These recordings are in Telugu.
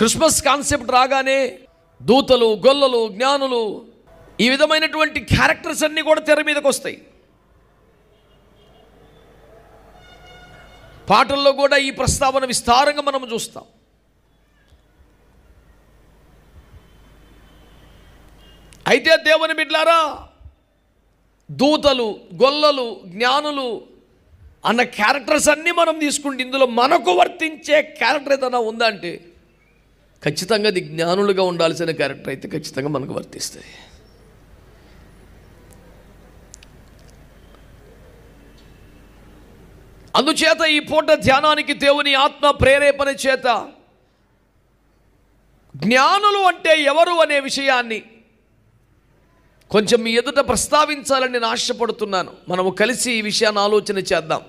క్రిస్మస్ కాన్సెప్ట్ రాగానే దూతలు, గొల్లలు, జ్ఞానులు, ఈ విధమైనటువంటి క్యారెక్టర్స్ అన్నీ కూడా తెర మీదకి వస్తాయి. పాటల్లో కూడా ఈ ప్రస్తావన విస్తారంగా మనం చూస్తాం. అయితే దేవుని బిడ్డలారా, దూతలు, గొల్లలు, జ్ఞానులు అన్న క్యారెక్టర్స్ అన్నీ మనం తీసుకుంటే ఇందులో మనకు వర్తించే క్యారెక్టర్ ఏదైనా ఉందంటే ఖచ్చితంగా అది జ్ఞానులుగా ఉండాల్సిన క్యారెక్టర్ అయితే ఖచ్చితంగా మనకు వర్తిస్తుంది. అందుచేత ఈ పూట ధ్యానానికి దేవుని ఆత్మ ప్రేరేపణ చేత జ్ఞానులు అంటే ఎవరు అనే విషయాన్ని కొంచెం మీ ఎదుట ప్రస్తావించాలని నేను ఆశపడుతున్నాను. మనము కలిసి ఈ విషయాన్ని ఆలోచన చేద్దాం.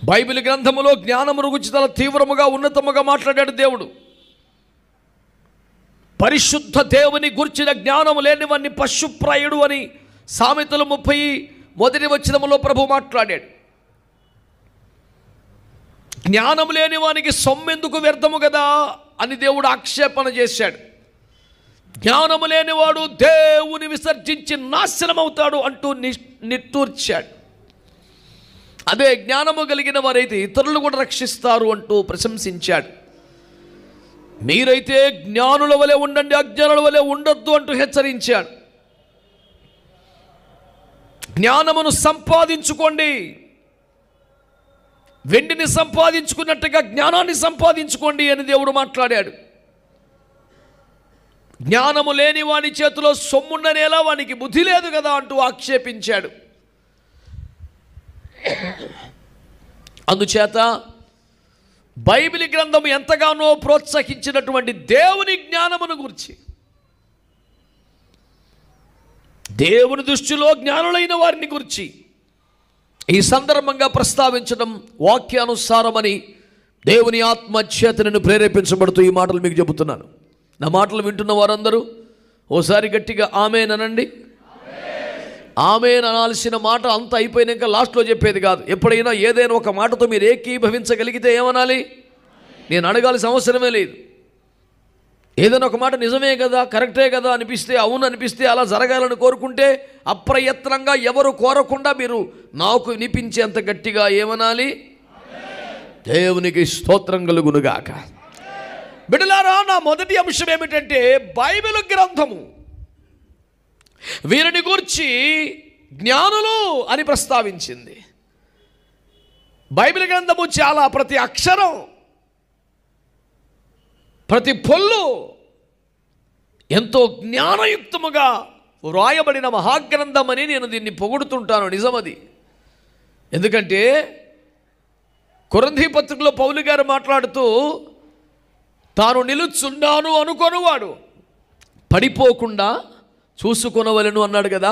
బైబిల్ గ్రంథములో జ్ఞానమును గురించి చాలా తీవ్రముగా, ఉన్నతముగా మాట్లాడాడు దేవుడు. పరిశుద్ధ దేవుని గురించిన జ్ఞానము లేనివాన్ని పశుప్రాయుడు అని సామెతలు 30 ప్రభు మాట్లాడాడు. జ్ఞానం లేని వానికి సొమ్మెందుకు వ్యర్థము కదా అని దేవుడు ఆక్షేపణ చేశాడు. జ్ఞానము లేనివాడు దేవుని విసర్జించి నాశనమవుతాడు అంటూ నిట్టూర్చాడు. అదే జ్ఞానము కలిగిన వారైతే ఇతరులు కూడా రక్షిస్తారు అంటూ ప్రశంసించాడు. మీరైతే జ్ఞానుల వలె ఉండండి, అజ్ఞానుల వలె ఉండొద్దు అంటూ హెచ్చరించాడు. జ్ఞానమును సంపాదించుకోండి, వెండిని సంపాదించుకున్నట్టుగా జ్ఞానాన్ని సంపాదించుకోండి అని దేవుడు మాట్లాడాడు. జ్ఞానము లేని వాని చేతిలో సొమ్ముండనేలా వానికి బుద్ధి లేదు కదా అంటూ ఆక్షేపించాడు. అందుచేత బైబిల్ గ్రంథం ఎంతగానో ప్రోత్సహించినటువంటి దేవుని జ్ఞానమును గురించి, దేవుని దృష్టిలో జ్ఞానులైన వారిని గురించి ఈ సందర్భంగా ప్రస్తావించడం వాక్యానుసారమని దేవుని ఆత్మ చేత నేను ప్రేరేపించబడుతూ ఈ మాటలు మీకు చెబుతున్నాను. నా మాటలు వింటున్న వారందరూ ఓసారి గట్టిగా ఆమేన్ అనండి. ఆమేన్ అనాల్సిన మాట అంతా అయిపోయినాక లాస్ట్లో చెప్పేది కాదు. ఎప్పుడైనా ఏదైనా ఒక మాటతో మీరు ఏకీభవించగలిగితే ఏమనాలి? నేను అడగాల్సిన అవసరమే లేదు. ఏదైనా ఒక మాట నిజమే కదా, కరెక్టే కదా అనిపిస్తే, అవును అనిపిస్తే, అలా జరగాలని కోరుకుంటే అప్రయత్నంగా ఎవరు కోరకుండా మీరు నాకు వినిపించేంత గట్టిగా ఏమనాలి? దేవునికి స్తోత్రం కలుగునుగాక. బిడ్డలారా, నా మొదటి అంశం ఏమిటంటే బైబిల్ గ్రంథము వీరిని గూర్చి జ్ఞానులు అని ప్రస్తావించింది. బైబిల్ గ్రంథము చాలా, ప్రతి అక్షరం, ప్రతి పొల్లు ఎంతో జ్ఞానయుక్తముగా వ్రాయబడిన మహాగ్రంథం అని నేను దీన్ని పొగుడుతుంటాను. నిజమది. ఎందుకంటే కొరింథీ పత్రికలో పౌలు గారు మాట్లాడుతూ తాను నిలుచున్నాను అనుకొనువాడు పడిపోకుండా చూసుకొనవలెను అన్నాడు కదా.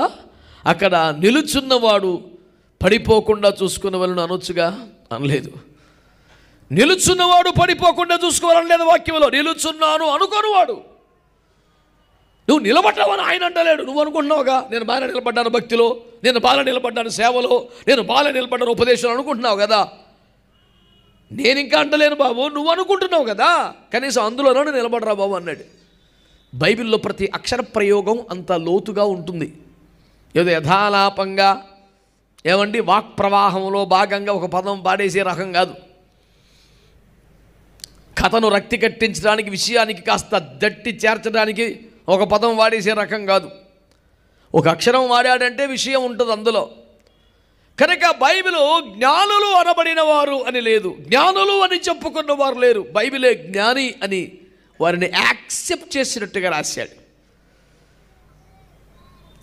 అక్కడ నిలుచున్నవాడు పడిపోకుండా చూసుకొనవలెను అనొచ్చుగా, అనలేదు. నిలుచున్నవాడు పడిపోకుండా చూసుకోవాలని లేదు వాక్యంలో. నిలుచున్నాను అనుకొనువాడు. నువ్వు నిలబడ్డావని ఆయన అంటలేడు. నువ్వు అనుకుంటున్నావుగా నేను బాగా నిలబడ్డాను భక్తిలో, నేను బాగా నిలబడ్డాను సేవలో, నేను బాగా నిలబడ్డాను ఉపదేశంలో అనుకుంటున్నావు కదా. నేను ఇంకా అంటలేను బాబు, నువ్వు అనుకుంటున్నావు కదా, కనీసం అందులోనే నిలబడరా బాబు అన్నాడు. బైబిల్లో ప్రతి అక్షర ప్రయోగం అంత లోతుగా ఉంటుంది. ఏదో యథాలాపంగా ఏమండి వాక్ ప్రవాహంలో భాగంగా ఒక పదం పాడేసే రకం కాదు. కథను రక్తి కట్టించడానికి, విషయానికి కాస్త దట్టి చేర్చడానికి ఒక పదం వాడేసే రకం కాదు. ఒక అక్షరం వాడాడంటే విషయం ఉంటుంది అందులో. కనుక బైబిల్ జ్ఞానులు అనబడిన వారు అని లేదు, జ్ఞానులు అని చెప్పుకున్న వారు లేరు. బైబిలే జ్ఞాని అని వారిని యాక్సెప్ట్ చేసినట్టుగా రాశాడు.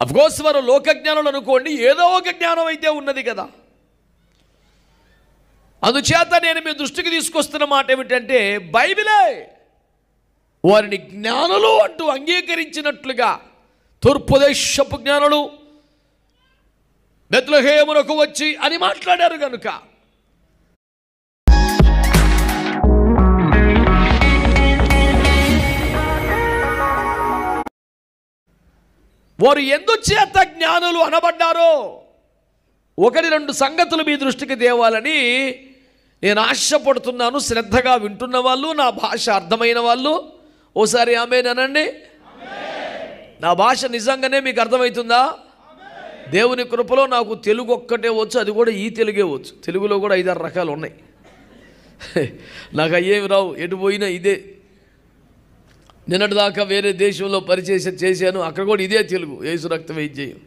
అఫ్కోర్స్ వారు లోకజ్ఞానులు అనుకోండి, ఏదో ఒక జ్ఞానం అయితే ఉన్నది కదా. అందుచేత నేను మీ దృష్టికి తీసుకొస్తున్న మాట ఏమిటంటే బైబిలే వారిని జ్ఞానులు అంటూ అంగీకరించినట్లుగా తూర్పు దేశపు జ్ఞానులు బెత్లెహేమునకు వచ్చి అని మాట్లాడారు కనుక వారు ఎందుచేత జ్ఞానులు అనబడ్డారో 1-2 సంగతులు మీ దృష్టికి తేవాలని నేను ఆశపడుతున్నాను. శ్రద్ధగా వింటున్న వాళ్ళు, నా భాష అర్థమైన వాళ్ళు ఓసారి ఆమేన్ అనండి. నా భాష నిజంగానే మీకు అర్థమవుతుందా? దేవుని కృపలో నాకు తెలుగు ఒక్కటే వచ్చు, అది కూడా ఈ తెలుగే వచ్చు. తెలుగులో కూడా 5-6 రకాలు ఉన్నాయి. నాకు అయ్యేవి రావు, ఎటు పోయినా ఇదే. నిన్నటిదాకా వేరే దేశంలో పరిచయం చేశాను, అక్కడ కూడా ఇదే తెలుగు, యేసు రక్తం వేయించేయం.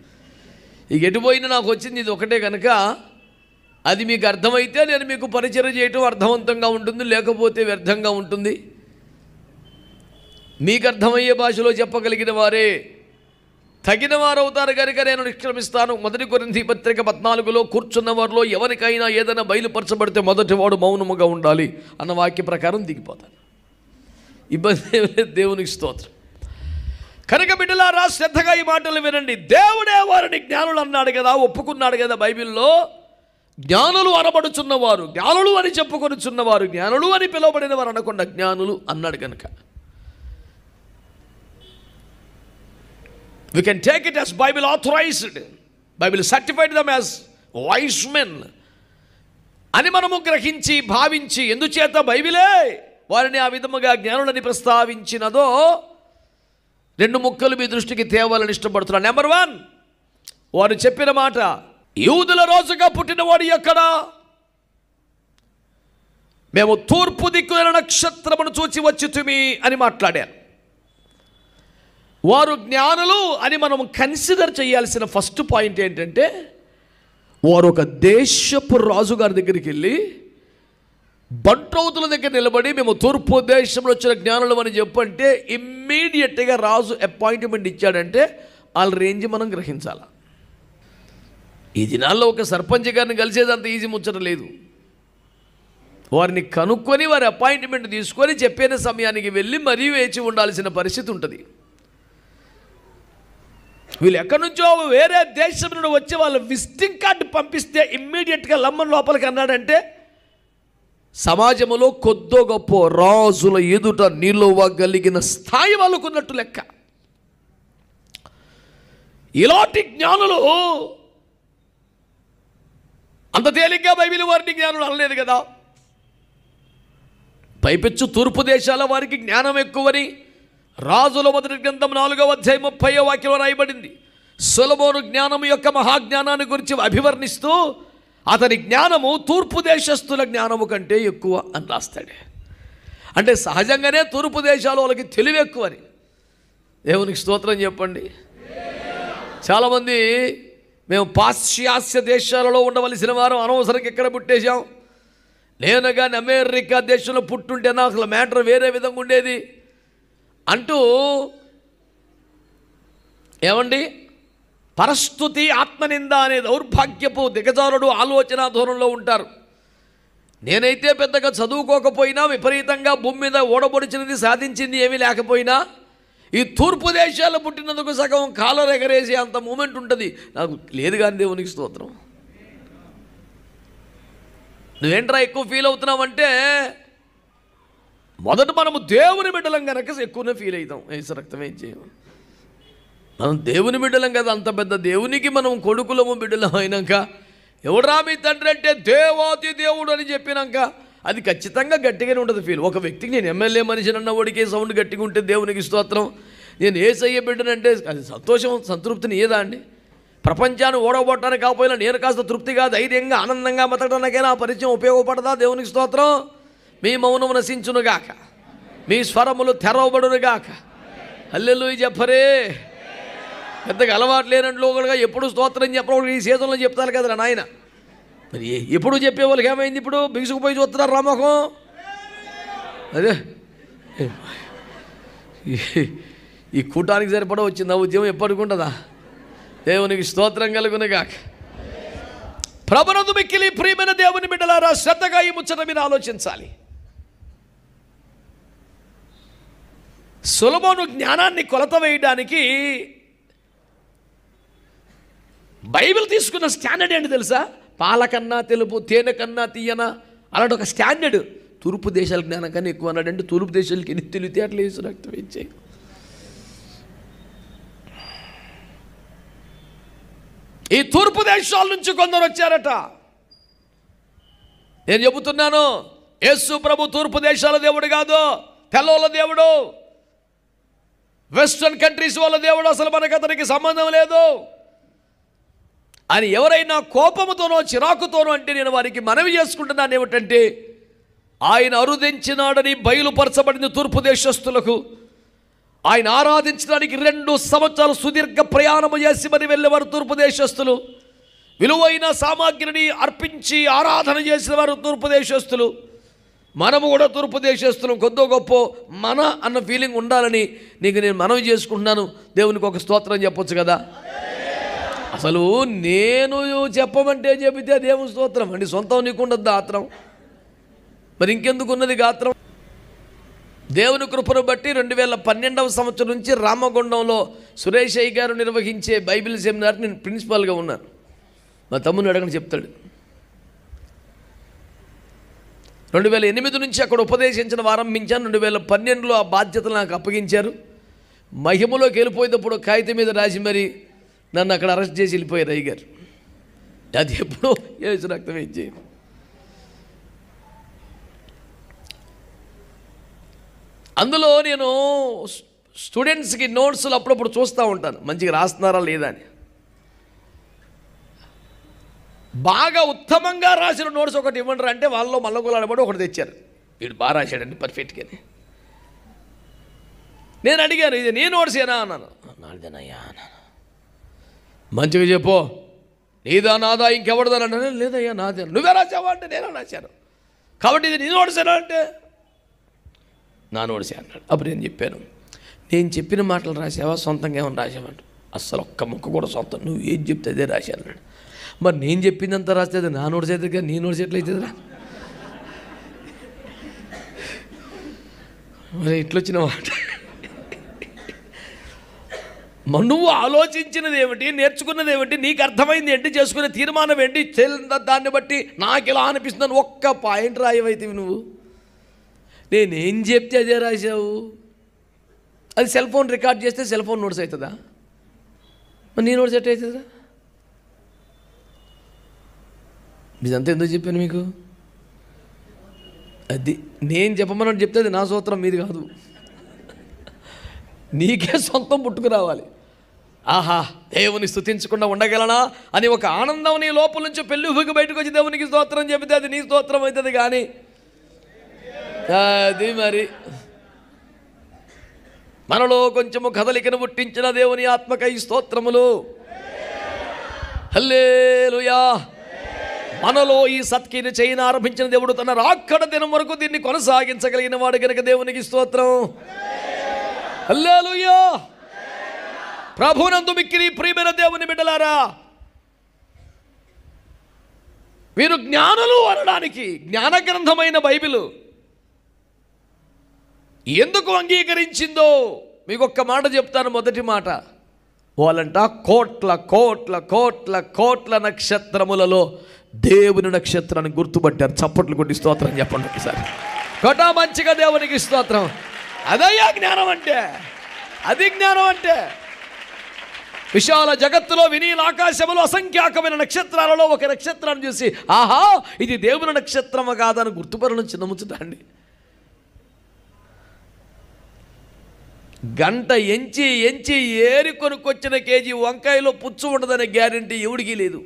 ఇక ఎటు పోయినా నాకు వచ్చింది ఇది ఒకటే కనుక అది మీకు అర్థమైతే నేను మీకు పరిచయం చేయటం అర్థవంతంగా ఉంటుంది, లేకపోతే వ్యర్థంగా ఉంటుంది. మీకు అర్థమయ్యే భాషలో చెప్పగలిగిన వారే తగిన వారు అవుతారు కనుక నేను నిష్క్రమిస్తాను. 1 కొరింథీ పత్రిక 14లో కూర్చున్న వారిలో ఎవరికైనా ఏదైనా బయలుపరచబడితే మొదటివాడు మౌనముగా ఉండాలి అన్న వాక్య ప్రకారం దిగిపోతాను. ఇబ్బంది లేదు, దేవునికి స్తోత్రం. కనుక బిడ్డలారా, శ్రద్ధగా ఈ మాటలు వినండి. దేవుడే వారిని జ్ఞానులు అన్నాడు కదా, ఒప్పుకున్నాడు కదా బైబిల్లో. జ్ఞానులు అనబడుచున్నవారు, జ్ఞానులు అని చెప్పుకొనుచున్నవారు, జ్ఞానులు అని పిలువబడిన వారు అనకుండా జ్ఞానులు అన్నాడు కనుక we can take it as Bible authorized, Bible certified them as wise men అని మనము గ్రహించి భావించి, ఎందుచేత బైబిలే వారిని ఆ విధముగా జ్ఞానులని ప్రస్తావించినదో 2 ముక్కలు మీ దృష్టికి తేవాలని ఇష్టపడుతున్నాను. నెంబర్ 1, వారు చెప్పిన మాట, యూదుల రోజుగా పుట్టినవాడు ఎక్కడా? మేము తూర్పు దిక్కున నక్షత్రమును చూచి వచ్చితిమి అని మాట్లాడారు. వారు జ్ఞానులు అని మనం కన్సిడర్ చేయాల్సిన ఫస్ట్ పాయింట్ ఏంటంటే, వారు ఒక దేశపు రాజుగారి దగ్గరికి వెళ్ళి బంట్రౌతుల దగ్గర నిలబడి మేము తూర్పు దేశంలో వచ్చిన జ్ఞానులు అని చెప్పంటే ఇమ్మీడియట్గా రాజు అపాయింట్మెంట్ ఇచ్చాడంటే వాళ్ళ రేంజ్ మనం గ్రహించాలి. ఈ దినాల్లో ఒక సర్పంచ్ గారిని కలిసేది అంత ఈజీ ముచ్చట లేదు. వారిని కనుక్కొని వారి అపాయింట్మెంట్ తీసుకొని చెప్పిన సమయానికి వెళ్ళి మరీ వేచి ఉండాల్సిన పరిస్థితి ఉంటుంది. వీళ్ళు ఎక్కడి నుంచో వేరే దేశం నుండి వచ్చి వాళ్ళ విజిటింగ్ కార్డు పంపిస్తే ఇమ్మీడియట్గా లమ్మన్ లోపలికి అన్నాడంటే సమాజంలో కొద్దో గొప్ప రాజుల ఎదుట నిలువగలిగిన స్థాయి వాళ్ళకున్నట్టు లెక్క. ఇలాంటి జ్ఞానులు అంత తేలిగ్గా బైబిల్ వారిని జ్ఞానులు అనలేదు కదా. పైపెచ్చు తూర్పు దేశాల వారికి జ్ఞానం ఎక్కువని రాజుల మొదటి గ్రంథం 4వ అధ్యాయం 30వ వాక్యంలో రాయబడింది. సొలొమోను జ్ఞానం యొక్క మహాజ్ఞానాన్ని గురించి అభివర్ణిస్తూ అతని జ్ఞానము తూర్పు దేశస్థుల జ్ఞానము కంటే ఎక్కువ అని రాస్తాడు. అంటే సహజంగానే తూర్పు దేశాల వాళ్ళకి తెలివి ఎక్కువని. దేవునికి స్తోత్రం చెప్పండి. చాలామంది మేము పాశ్చాత్య దేశాలలో ఉండవలసిన వారం అనవసరంగా ఎక్కడ పుట్టేశాం, నేను కానీ అమెరికా దేశంలో పుట్టుంటే నాకు అసలు మ్యాటర్ వేరే విధంగా ఉండేది అంటూ ఏమండి పరస్తుతి ఆత్మనింద అనే దౌర్భాగ్యపు దిగజారుడు ఆలోచన ధోరణిలో ఉంటారు. నేనైతే పెద్దగా చదువుకోకపోయినా విపరీతంగా భూమి మీద ఓడబొడిచినది సాధించింది ఏమీ లేకపోయినా ఈ తూర్పు దేశాల్లో పుట్టినందుకు సగం కాలర్ ఎగరేసే అంత మూమెంట్ ఉంటుంది నాకు లేదు. కానీ దేవునికి స్తోత్రం. నువ్వేంట్రా ఎక్కువ ఫీల్ అవుతున్నావంటే మొదట మనము దేవుని బిడ్డలం కనుక ఎక్కువనే ఫీల్ అవుతాం. యేసు రక్తం ఏం చేయం, మనం దేవుని బిడ్డలం కదా. అంత పెద్ద దేవునికి మనం కొడుకులము బిడ్డలం అయినాక ఎవడరా మీ తండ్రి అంటే దేవాది దేవుడు అని చెప్పినాక అది ఖచ్చితంగా గట్టిగానే ఉంటుంది ఫీల్. ఒక వ్యక్తికి నేను ఎమ్మెల్యే మనిషిని అన్న వాడికి సౌండ్ గట్టిగా ఉంటే దేవునికి స్తోత్రం, నేను యేసయ్య బిడ్డనంటే అది సంతోషం సంతృప్తిని ఏదా అండి. ప్రపంచాన్ని ఓడగొట్టడానికి కాకపోయినా నేను కాస్త తృప్తిగా ధైర్యంగా ఆనందంగా బతకడానికైనా ఆ పరిచయం ఉపయోగపడదా? దేవునికి స్తోత్రం. మీ మౌనము నశించునుగాక, మీ స్వరములు తెరవబడునుగాక. హల్లెలూయా చెప్పరే. పెద్దగా అలవాటు లేనట్లు కూడా ఎప్పుడు స్తోత్రం చెప్పడం ఈ సీజన్లో చెప్తారు కదా నాయన. మరి ఎప్పుడు చెప్పే వాళ్ళకి ఏమైంది? ఇప్పుడు బిగుసుకుపోయి చూస్తున్నారు రామోహం. అదే ఈ కూటానికి సరిపడా వచ్చింది ఆ ఉద్యమం ఎప్పటికుంటుందా? దేవునికి స్తోత్రం కలుగునుగాక. ప్రభునందు మిక్కిలి ప్రియమైన దేవుని బిడ్డలారా, శ్రద్ధగా ఈ ముచ్చట మీరు ఆలోచించాలి. సొలొమోను జ్ఞానాన్ని కొలత వేయడానికి బైబిల్ తీసుకున్న స్టాండర్డ్ ఏంటి తెలుసా? పాలకన్నా తెలుపు, తేనె కన్నా తీయన, అలాంటి ఒక స్టాండర్డ్. తూర్పు దేశాల జ్ఞానం కన్నా ఎక్కువ అన్నాడు. అంటే తూర్పు దేశాలకి ఎన్ని తెలివితే అట్లా యేసు రక్తం ఇచ్చాయి. ఈ తూర్పు దేశాల నుంచి కొందరు వచ్చారట. నేను చెబుతున్నాను, యేసు ప్రభు తూర్పు దేశాల దేవుడు కాదు, తెల్లవాళ్ళ దేవుడు, వెస్ట్రన్ కంట్రీస్ వాళ్ళ దేవుడు. అసలు మనకు అతనికి సంబంధం లేదు అని ఎవరైనా కోపముతోనో చిరాకుతోనో అంటే నేను వారికి మనవి చేసుకుంటున్నాను ఏమిటంటే, ఆయన అరుదించినాడని బయలుపరచబడిన తూర్పు దేశస్తులకు ఆయన ఆరాధించడానికి 2 సంవత్సరాలు సుదీర్ఘ ప్రయాణము చేసి మరి వెళ్ళేవారు తూర్పు దేశస్తులు. విలువైన సామాగ్రిని అర్పించి ఆరాధన చేసిన వారు తూర్పు దేశస్తులు. మనము కూడా తూర్పు దేశస్తులు. కొద్దో గొప్ప మన అన్న ఫీలింగ్ ఉండాలని నీకు నేను మనవి చేసుకుంటున్నాను. దేవునికి ఒక స్తోత్రం చెప్పొచ్చు కదా. అసలు నేను చెప్పమంటే చెబితే దేవుని స్తోత్రం అండి. సొంతం నీకుండద్దు ఆత్రం, మరి ఇంకెందుకు ఉన్నది గాత్రం? దేవుని కృపను బట్టి 2012వ సంవత్సరం నుంచి రామగుండంలో సురేష్ అయ్య గారు నిర్వహించే బైబిల్ సెమినార్ నేను ప్రిన్సిపాల్గా ఉన్నాను. మా తమ్ముని అడగని చెప్తాడు. 2008 నుంచి అక్కడ ఉపదేశించడం ఆరంభించాను. 2012లో ఆ బాధ్యతలు నాకు అప్పగించారు. మహిమలోకి వెళ్ళిపోయేటప్పుడు కాగితం మీద రాసి మరి నన్ను అక్కడ అరెస్ట్ చేసి వెళ్ళిపోయారు అయ్యగారు. అది ఎప్పుడో యేసు రక్తం ఇచ్చి. అందులో నేను స్టూడెంట్స్కి నోట్స్లు అప్పుడప్పుడు చూస్తూ ఉంటాను, మంచిగా రాస్తున్నారా లేదా అని. బాగా ఉత్తమంగా రాసిన నోట్స్ ఒకటి ఇవ్వండి అంటే వాళ్ళలో మల్లగొలాడబడి ఒకటి తెచ్చారు. వీడు బాగా రాశాడండి పర్ఫెక్ట్గానే. నేను అడిగాను, ఇది నీ నోట్స్ ఏనా అన్నాను. నాదేనయ్యా అన్నాను. మంచిగా చెప్పు, నీదా నాదా ఇంకెవడదా అన్నా. లేదయ్యా నాదే. నువ్వే రాసావా అంటే నేనే రాశాను. కాబట్టి ఇది నీ నోట్స్ ఏనా అంటే నా నోట్సే అన్నాడు. అప్పుడు నేను చెప్పాను, నేను చెప్పిన మాటలు రాసావా సొంతంగా ఏమన్నా రాసావంట. అస్సలు ఒక్క ముక్క కూడా సొంతం, నువ్వు ఏం చెప్తే అదే రాశాను అన్నాడు. మరి నేను చెప్పిందంతా రాస్తే అది నా నోట్స్ అయితే కానీ నీ నోట్స్ ఎట్లయితుందిరా? మరి ఇట్లొచ్చిన మాట. నువ్వు ఆలోచించినది ఏమిటి, నేర్చుకున్నది ఏమిటి, నీకు అర్థమైంది ఏంటి, చేసుకునే తీర్మానం ఏంటి, దాన్ని బట్టి నాకు ఇలా అనిపిస్తుందని ఒక్క పాయింట్ రాయవైతే నువ్వు. నేనేం చెప్తే అదే రాసావు. అది సెల్ ఫోన్ రికార్డ్ చేస్తే సెల్ ఫోన్ నోట్స్ అవుతుందా? మరి నీ నోట్స్ ఎట్ అవుతుందా? ఇదంతా ఎందుకు చెప్పాను మీకు? అది నేను చెప్పమని చెప్తే అది నా సూత్రం, మీది కాదు. నీకే సొంతం పుట్టుకు రావాలి. ఆహా, దేవుని స్తుతించకుండా ఉండగలనా అని ఒక ఆనందం నీ లోపల నుంచి పెళ్ళికి బయటకు వచ్చి దేవునికి స్తోత్రం చెబితే అది నీ స్తోత్రం అవుతుంది. కానీ అది మరి మనలో కొంచెము కదలికను పుట్టించిన దేవుని ఆత్మకై స్తోత్రములు. హల్లెలూయా. మనలో ఈ సత్క్రియను చేయని ఆరంభించిన దేవుడు తన రాకడ దినం వరకు దీన్ని కొనసాగించగలిగిన వాడు కనుక దేవునికి స్తోత్రం. హల్లెలూయా. ప్రభునందు మిక్కిలి ప్రియమైన దేవుని బిడ్డలారా, మీరు జ్ఞానులు అనడానికి జ్ఞాన గ్రంథమైన బైబిల్ ఎందుకు అంగీకరించిందో మీకు ఒక్క మాట చెప్తాను. మొదటి మాట, వాళ్ళంట కోట్ల కోట్ల కోట్ల కోట్ల నక్షత్రములలో దేవుని నక్షత్రాన్ని గుర్తుపట్టారు. చప్పట్లు కొట్టి స్తోత్రం చెప్పండి ఒకసారి. కొట్టా మంచిగా దేవునికి స్తోత్రం. అదయ్యా జ్ఞానం అంటే. అది జ్ఞానం అంటే విశాల జగత్తులో వినీల ఆకాశములో అసంఖ్యాకమైన నక్షత్రాలలో ఒక నక్షత్రాన్ని చూసి ఆహా ఇది దేవుని నక్షత్రము కాదని గుర్తుపరడం చిన్నముచ్చుట అండి. గంట ఎంచి ఎంచి ఏరి కొనుక్కొచ్చిన కేజీ వంకాయలో పుచ్చు ఉండదనే గ్యారెంటీ ఎవడికి లేదు.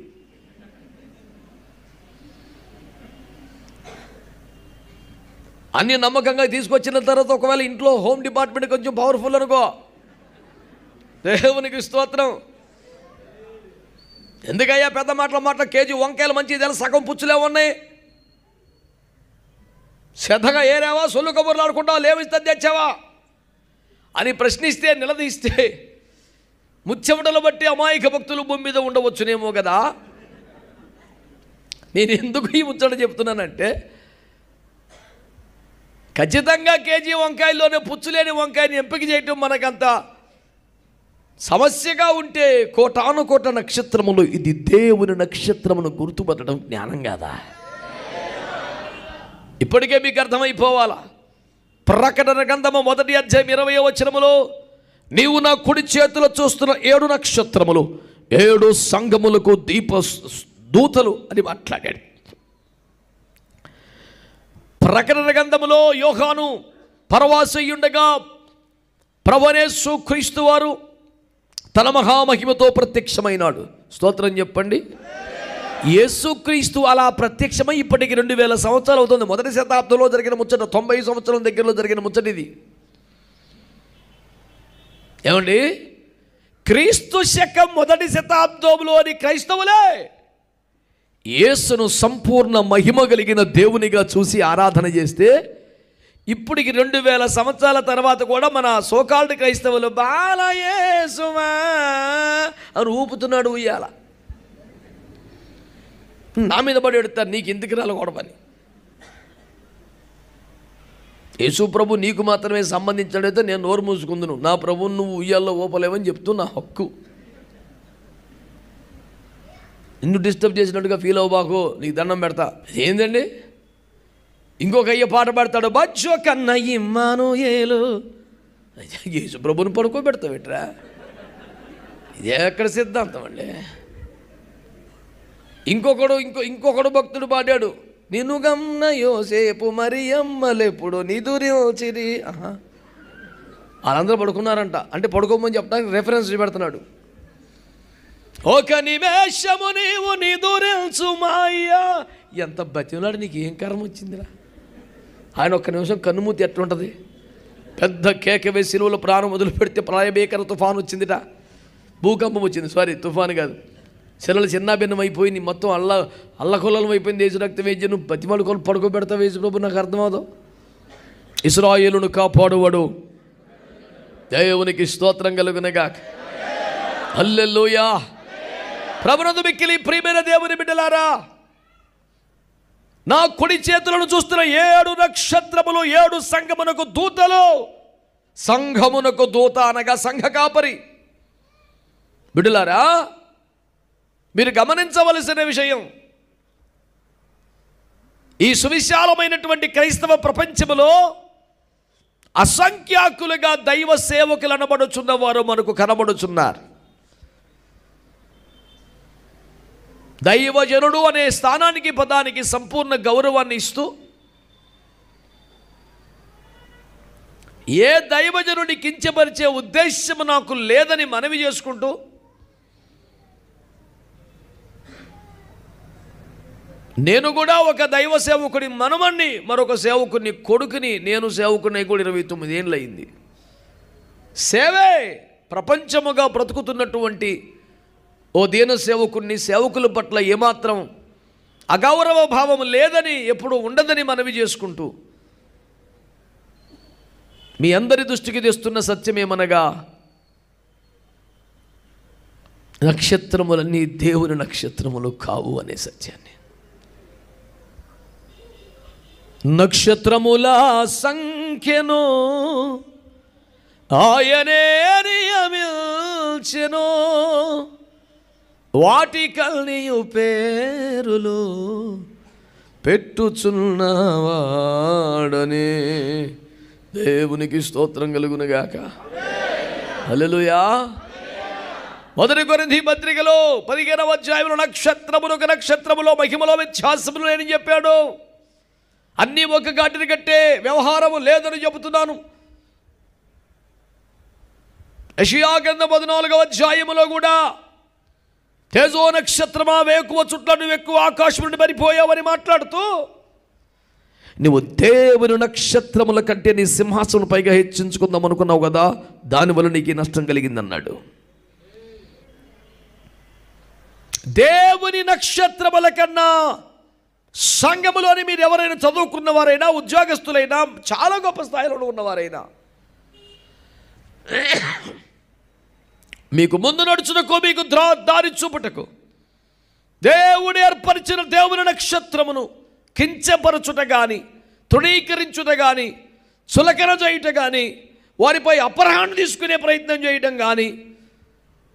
అన్ని నమ్మకంగా తీసుకొచ్చిన తర్వాత ఒకవేళ ఇంట్లో హోమ్ డిపార్ట్మెంట్ కొంచెం పవర్ఫుల్ అనుకో, దేవునికి స్తోత్రం. ఎందుకయ్యా పెద్ద మాటల కేజీ వంకాయలు మంచి తెలుసు, సగం పుచ్చులే ఉన్నాయి. శ్రద్ధగా ఏరావా, సొల్లు కబుర్లు ఆడుకుంటావా, లేవిస్తే తెచ్చావా అని ప్రశ్నిస్తే నిలదీస్తే ముచ్చెమటలు బట్టి అమాయక భక్తులు భూమి మీద ఉండవచ్చునేమో కదా. నేను ఎందుకు ఈ ముచ్చట చెప్తున్నానంటే ఖచ్చితంగా కేజీ వంకాయల్లోనే పుచ్చులేని వంకాయని ఎంపిక చేయటం మనకంత సమస్యగా ఉంటే కోటాను కోట నక్షత్రములు ఇది దేవుని నక్షత్రమును గుర్తుపట్టడం జ్ఞానం కాదా? ఇప్పటికే మీకు అర్థమైపోవాలా. ప్రకటన గ్రంథము 1వ అధ్యాయం 20వ వచనములో నీవు నా కుడి చేతిలో చూస్తున్న 7 నక్షత్రములు 7 సంఘములకు దూతలు అని మాట్లాడాడు. ప్రకటన గ్రంథములో యోహాను పరవాసయ్యుండగా ప్రభువైన క్రీస్తు వారు తన మహామహిమతో ప్రత్యక్షమైనాడు. స్తోత్రం చెప్పండి. యేసుక్రీస్తు అలా ప్రత్యక్షమై ఇప్పటికి 2000 సంవత్సరాలు అవుతుంది. మొదటి శతాబ్దంలో జరిగిన ముచ్చట, 90 సంవత్సరాల దగ్గరలో జరిగిన ముచ్చట ఇది. ఏమండి, క్రీస్తు శకం మొదటి శతాబ్దంలోని క్రైస్తవులే యేసును సంపూర్ణ మహిమ కలిగిన దేవునిగా చూసి ఆరాధన చేస్తే, ఇప్పటికి 2000 సంవత్సరాల తర్వాత కూడా మన సోకాల్డ్ క్రైస్తవులు బాలయేసువా అని ఊపుతున్నాడు ఉయ్యాల. నా మీద పడి ఎడతారు, నీకు ఎందుకు రాలకూడమని. యేసు ప్రభు నీకు మాత్రమే సంబంధించాడైతే నేను నోరు మూసుకుందును, నా ప్రభువును నువ్వు ఉయ్యాల్లో ఊపలేవని చెప్తూ నా హక్కు. ఎందుకు డిస్టర్బ్ చేసినట్టుగా ఫీల్ అవ్వబాకు, నీకు దండం పెడతా. ఏందండి, ఇంకొక అయ్య పాట పాడతాడు, బచ్చో కన్న ఇమ్మానుయేలు. యేసు ప్రభుని పడుకోబెడతావేట్రా, ఇదే ఎక్కడ సిద్ధాంతం అండి. ఇంకొకడు భక్తుడు పాడాడు, నిన్ను గమ్న యోసేపు మరియమ్మలెప్పుడు నిదురిచిరి. వాళ్ళందరూ పడుకున్నారంట, అంటే పడుకోమని చెప్పడానికి రెఫరెన్స్ పెడుతున్నాడు. ఒక నిమేషము నీవు నిదురించు మాయ్యా. ఎంత బతిలాడు, నీకు ఏం కర్మ వచ్చిందిరా. ఆయన ఒక్క నిమిషం కన్నుమూతి ఎట్లుంటుంది, పెద్ద కేక వేసి సిలువలో ప్రాణం మొదలు పెడితే ప్రళయభీకర తుఫాను వచ్చిందిట, భూకంపం వచ్చింది. సారీ, తుఫాను కాదు. శిలలు చిన్నాభిన్నం అయిపోయి నీ మొత్తం అల్లకొల్లం అయిపోయింది. యేసు రక్తం వేసి నువ్వు బతిమాలు కొలు పడుకోబెడతావు. యేసు ప్రభు నాకు అర్థమవుతావు. ఇశ్రాయేలును కాపాడువాడు, దేవునికి స్తోత్రం కలుగునగాక. హల్లెలూయా. ప్రభునందు మిక్కిలి ప్రియమైన దేవుని బిడ్డలారా, నా కుడి చేతులను చూస్తున్న 7 నక్షత్రములు 7 సంఘమునకు దూతలు. సంఘమునకు దూత అనగా సంఘ కాపరి. బిడ్డలారా, మీరు గమనించవలసిన విషయం, ఈ సువిశాలమైనటువంటి క్రైస్తవ ప్రపంచములో అసంఖ్యాకులుగా దైవ సేవకులు అనబడుచున్న వారు మనకు కనబడుచున్నారు. దైవజనుడు అనే స్థానానికి, పదానికి సంపూర్ణ గౌరవాన్ని ఇస్తూ, ఏ దైవజనుడిని కించపరిచే ఉద్దేశం నాకు లేదని మనవి చేసుకుంటూ, నేను కూడా ఒక దైవ సేవకుడి మనమణ్ణి, మరొక సేవకుని కొడుకుని, నేను సేవకుని కూడా 29 ఏళ్ళు అయింది. సేవే ప్రపంచముగా బ్రతుకుతున్నటువంటి ఓ దీన సేవకుని, సేవకుల పట్ల ఏమాత్రం అగౌరవ భావం లేదని, ఎప్పుడు ఉండదని మనవి చేసుకుంటూ, మీ అందరి దృష్టికి తెస్తున్న సత్యమేమనగా, నక్షత్రములన్నీ దేవుని నక్షత్రములు కావు అనే సత్యాన్ని. నక్షత్రముల సంఖ్యను ఆయనే నియమించెను, వాటికల్నియు పేరులు పెట్టుచున్నవాడనే. దేవునికి స్తోత్రం కలుగునుగాక. హల్లెలూయా. మొదటి కొరింథీ పత్రికలో 15వ అధ్యాయంలో నక్షత్రమునొక నక్షత్రములో మహిమలో వ్యత్యాసములు లేని చెప్పాడు. అన్నీ ఒక గాటిని కట్టే వ్యవహారము లేదని చెబుతున్నాను. యెషయా గ్రంథం 14వ అధ్యాయములో కూడా తేజో నక్షత్రమా వేకువ చుట్ల నువ్వు ఎక్కువ ఆకాశం నుండి మరిపోయావని మాట్లాడుతూ, నువ్వు దేవుని నక్షత్రముల కంటే నీ సింహాసనం పైగా హెచ్చించుకుందాం అనుకున్నావు కదా, దానివల్ల నీకు నష్టం కలిగిందన్నాడు. దేవుని నక్షత్రముల కన్నా సంఘములోని మీరు ఎవరైనా చదువుకున్నవారైనా, ఉద్యోగస్తులైనా, చాలా గొప్ప స్థాయిలో ఉన్నవారైనా, మీకు ముందు నడుచుటకు, మీకు దారి చూపుటకు దేవుడు ఏర్పరిచిన దేవుని నక్షత్రమును కించపరచుట కానీ, తృణీకరించుట కానీ, చులకన చేయుట కానీ, వారిపై అపరాహం తీసుకునే ప్రయత్నం చేయడం కానీ,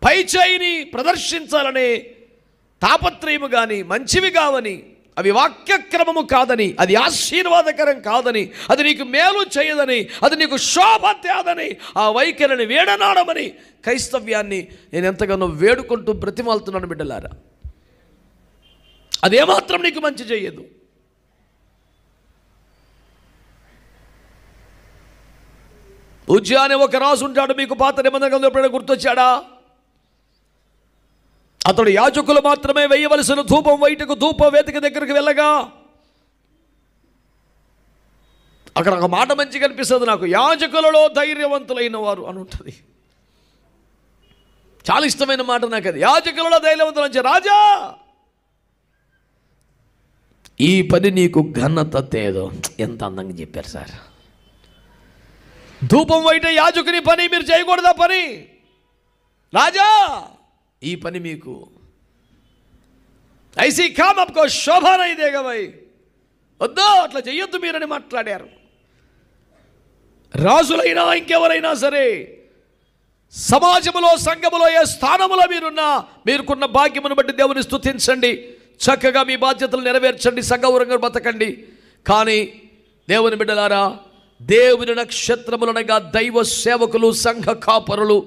పై చేయిని ప్రదర్శించాలనే తాపత్రయము కానీ మంచివి కావని, అవి వాక్యక్రమము కాదని, అది ఆశీర్వాదకరం కాదని, అది నీకు మేలు చేయదని, అది నీకు శోభ తేదని, ఆ వైఖరిని వేడనాడమని క్రైస్తవ్యాన్ని నేను ఎంతగానో వేడుకుంటూ బ్రతిమాలుతున్నాను బిడ్డలారా. అదేమాత్రం నీకు మంచి చేయదు. ఉజ్జా అనే ఒక రాజు ఉంటాడు, మీకు పాత నిబంధన గ్రంథంలో ఎప్పుడైనా గుర్తొచ్చాడా? అతడు యాజకులు మాత్రమే వేయవలసిన ధూపం బయటకు ధూప వేదిక దగ్గరికి వెళ్ళగా అక్కడ ఒక మాట మంచిగా అనిపిస్తుంది నాకు, యాజకులలో ధైర్యవంతులైన వారు అని ఉంటుంది. చాలా ఇష్టమైన మాట నాకు అది. యాజకులలో ధైర్యవంతులు అంటే, రాజా ఈ పని నీకు ఘనత తేదో. ఎంత అందంగా చెప్పారు సార్. ధూపం వైట యాజకుని పని మీరు చేయకూడదా? పని రాజా ఈ పని మీకు ఐసీ కామ్ అప్కో శోభా నహీ దేగా భాయ్, వద్దు అట్లా చెయ్యొద్దు మీరని మాట్లాడారు. రాజులైనా ఇంకెవరైనా సరే సమాజంలో సంఘములో ఏ స్థానములో మీరున్నా మీరుకున్న భాగ్యమును బట్టి దేవుని స్తుతించండి, చక్కగా మీ బాధ్యతలు నెరవేర్చండి, సగౌరవంగా బతకండి. కానీ దేవుని బిడ్డలారా, దేవుని నక్షత్రములనగా దైవ సేవకులు, సంఘ కాపరులు,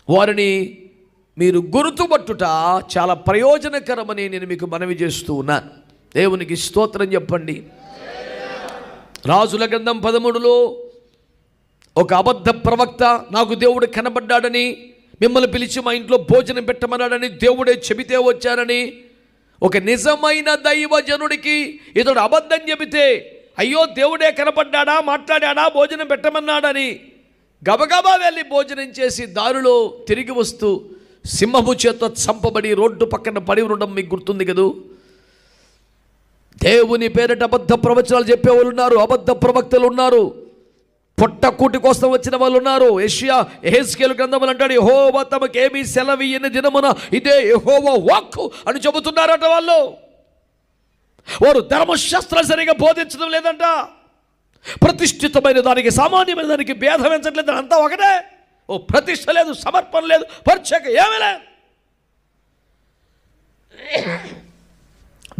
వారిని మీరు గుర్తుపట్టుట చాలా ప్రయోజనకరమని నేను మీకు మనవి చేస్తూ ఉన్నాను. దేవునికి స్తోత్రం చెప్పండి. రాజుల గ్రంథం 13లో ఒక అబద్ధ ప్రవక్త నాకు దేవుడు కనబడ్డాడని, మిమ్మల్ని పిలిచి మా ఇంట్లో భోజనం పెట్టమన్నాడని దేవుడే చెబితే వచ్చానని, ఒక నిజమైన దైవజనుడికి ఇతడు అబద్ధం చెబితే, అయ్యో దేవుడే కనబడ్డాడా, మాట్లాడాడా, భోజనం పెట్టమన్నాడని గబగబా వెళ్ళి భోజనం చేసి దారిలో తిరిగి వస్తూ సింహము చేత చంపబడి రోడ్డు పక్కన పడి ఉండడం మీకు గుర్తుంది కదూ. దేవుని పేరిట అబద్ధ ప్రవచనాలు చెప్పేవాళ్ళు ఉన్నారు, అబద్ధ ప్రవక్తలు ఉన్నారు, పొట్టకూటి కోసం వచ్చిన వాళ్ళు ఉన్నారు. యెహెజ్కేలు గ్రంథములు అంటాడు, యెహోవా తమకేమీ సెలవియ్యని దినమున ఇదే యెహోవా వాక్కు అని చెబుతున్నారట. వారు ధర్మశాస్త్రాలు సరిగా బోధించడం లేదంట. ప్రతిష్ఠితమైన దానికి సామాన్యమైన దానికి భేదం ఎంచట్లేదు, అంతా ఒకటే. ఓ ప్రతిష్ఠ లేదు, సమర్పణ లేదు, పరిచయ ఏమీ లేదు.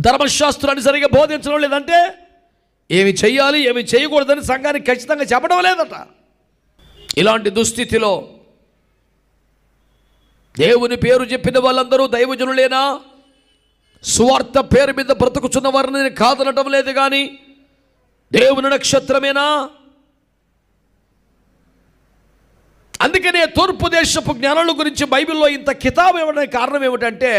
ధర్మశాస్త్రాన్ని సరిగా బోధించడం లేదంటే ఏమి చెయ్యాలి ఏమి చేయకూడదని సంఘానికి ఖచ్చితంగా చెప్పడం లేదట. ఇలాంటి దుస్థితిలో దేవుని పేరు చెప్పిన వాళ్ళందరూ దైవజనులేనా, సువార్త పేరు మీద బ్రతుకుచున్న వారిని కాదనటం లేదు, కానీ దేవుని నక్షత్రమేనా? అందుకనే తూర్పు దేశపు జ్ఞానుల గురించి బైబిల్లో ఇంత కితాబు ఇవ్వడానికి కారణం ఏమిటంటే,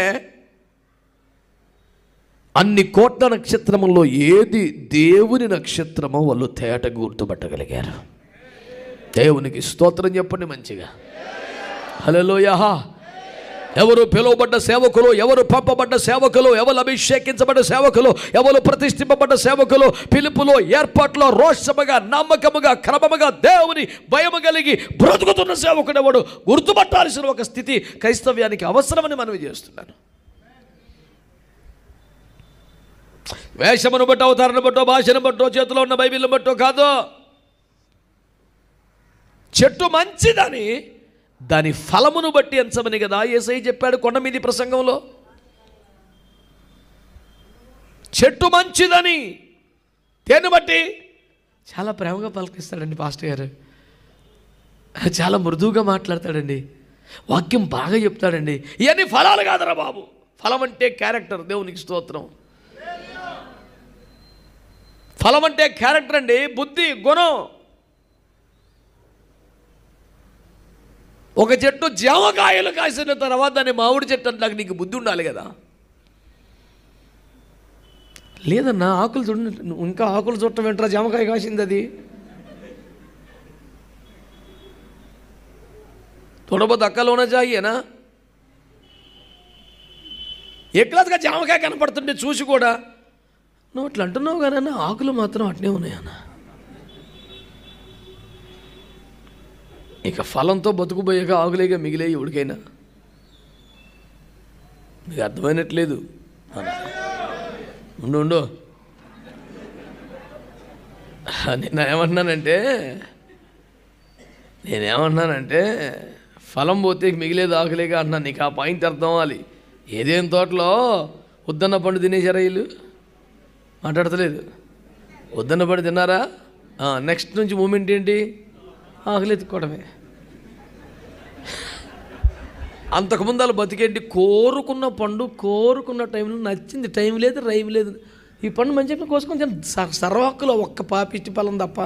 అన్ని కోట్ల నక్షత్రముల్లో ఏది దేవుని నక్షత్రమో వాళ్ళు తేటగా గుర్తుపట్టగలిగారు. దేవునికి స్తోత్రం చెప్పండి మంచిగా. హల్లెలూయా. ఎవరు పిలువబడ్డ సేవకులు, ఎవరు పంపబడ్డ సేవకులు, ఎవరు అభిషేకించబడ్డ సేవకులు, ఎవరు ప్రతిష్ఠింపబడ్డ సేవకులు, పిలుపులో ఏర్పాట్లో రోషముగా నమ్మకముగా క్రమముగా దేవుని భయము కలిగి బ్రతుకుతున్న సేవకుడు ఎవడు గుర్తుపట్టాల్సిన ఒక స్థితి క్రైస్తవ్యానికి అవసరమని మనవి చేస్తున్నాను. వేషమును బట్టో, అవతారను బట్టో, భాషను బట్టో, చేతిలో ఉన్న బైబిల్ని బట్టో కాదు. చెట్టు మంచిదని దాని ఫలమును బట్టి ఎంచమని కదా యేసయ్య చెప్పాడు కొండ మీది ప్రసంగంలో. చెట్టు మంచిదని దేన్ని బట్టి? చాలా ప్రేమగా పలికిస్తాడండి పాస్టర్ గారు, చాలా మృదువుగా మాట్లాడతాడండి, వాక్యం బాగా చెప్తాడండి. ఇవన్నీ ఫలాలు కాదరా బాబు. ఫలం అంటే క్యారెక్టర్. దేవునికి స్తోత్రం. ఫలం అంటే క్యారెక్టర్ అండి, బుద్ధి, గుణం. ఒక చెట్టు జామకాయలు కాసిన తర్వాత దాన్ని మామిడి చెట్టు అంటే నీకు బుద్ధి ఉండాలి కదా. లేదన్నా ఆకులు చూడ, ఇంకా ఆకులు చుట్టం వెంటరా జామకాయ కాసింది అది. తొడబోతు అక్కలోనే జాయేనా ఎక్కడగా జామకాయ కనపడుతుంటే చూసి కూడా నువ్వు అట్లా అంటున్నావు కానీ ఆకులు మాత్రం అట్నే ఉన్నాయన్న. ఇక ఫలంతో బతుకుపోయాక ఆకులేగా మిగిలే ఎవరికైనా మీకు అర్థమైనట్లేదు. ఉండు నేనేమన్నానంటే ఫలం పోతే మిగిలేదు ఆకులేగా అన్నా. నీకు ఆ పాయింట్ అర్థం అవ్వాలి. ఏదేం తోటలో ఉద్దన్న పండు తినేసారా వీళ్ళు? మాట్లాడతలేదు. ఉద్దన్న పండు తిన్నారా? నెక్స్ట్ నుంచి మూమెంట్ ఏంటి? ఆకులు ఎత్తుకోవడమే. అంతకుముందు వాళ్ళు బతికేంటి? కోరుకున్న పండు కోరుకున్న టైంలో నచ్చింది, టైం లేదు రైం లేదు. ఈ పండు మంచిగా కోసుకొని సర్వాకులో ఒక్క పాపిష్టి ఫలం తప్ప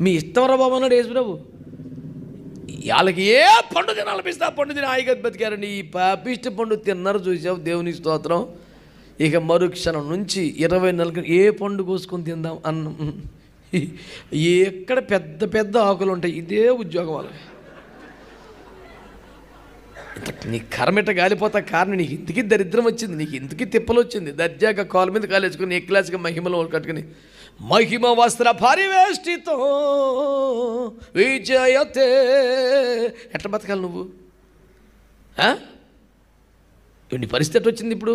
మీ ఇష్టం రా బాబు అన్నాడు యేసుప్రభు. వాళ్ళకి ఏ పండు తినాలనిపిస్తే ఆ పండు తిని హాయిగా బతికారండి. ఈ పాపిష్టి పండు తిన్నారు చూసావు, దేవుని స్తోత్రం. ఇక మరుక్షణం నుంచి 20 నెలలకు ఏ పండు కోసుకొని తిందాం అన్నం. ఎక్కడ పెద్ద పెద్ద ఆకులు ఉంటాయి, ఇదే ఉద్యోగం వాళ్ళకి. నీ కర్మెట గాలిపోతా కారణం నీకు ఇంతకీ దరిద్రం వచ్చింది, నీకు ఇంతకీ తిప్పలు వచ్చింది. దర్జాగా కాలు మీద కాలేసుకుని ఏ క్లాస్గా మహిమలో కట్టుకుని మహిమ వస్త్ర పరివేష్టితో విజయతే ఎట్లా బతకాలి నువ్వు? నీ పరిస్థితి ఎట్లా వచ్చింది ఇప్పుడు?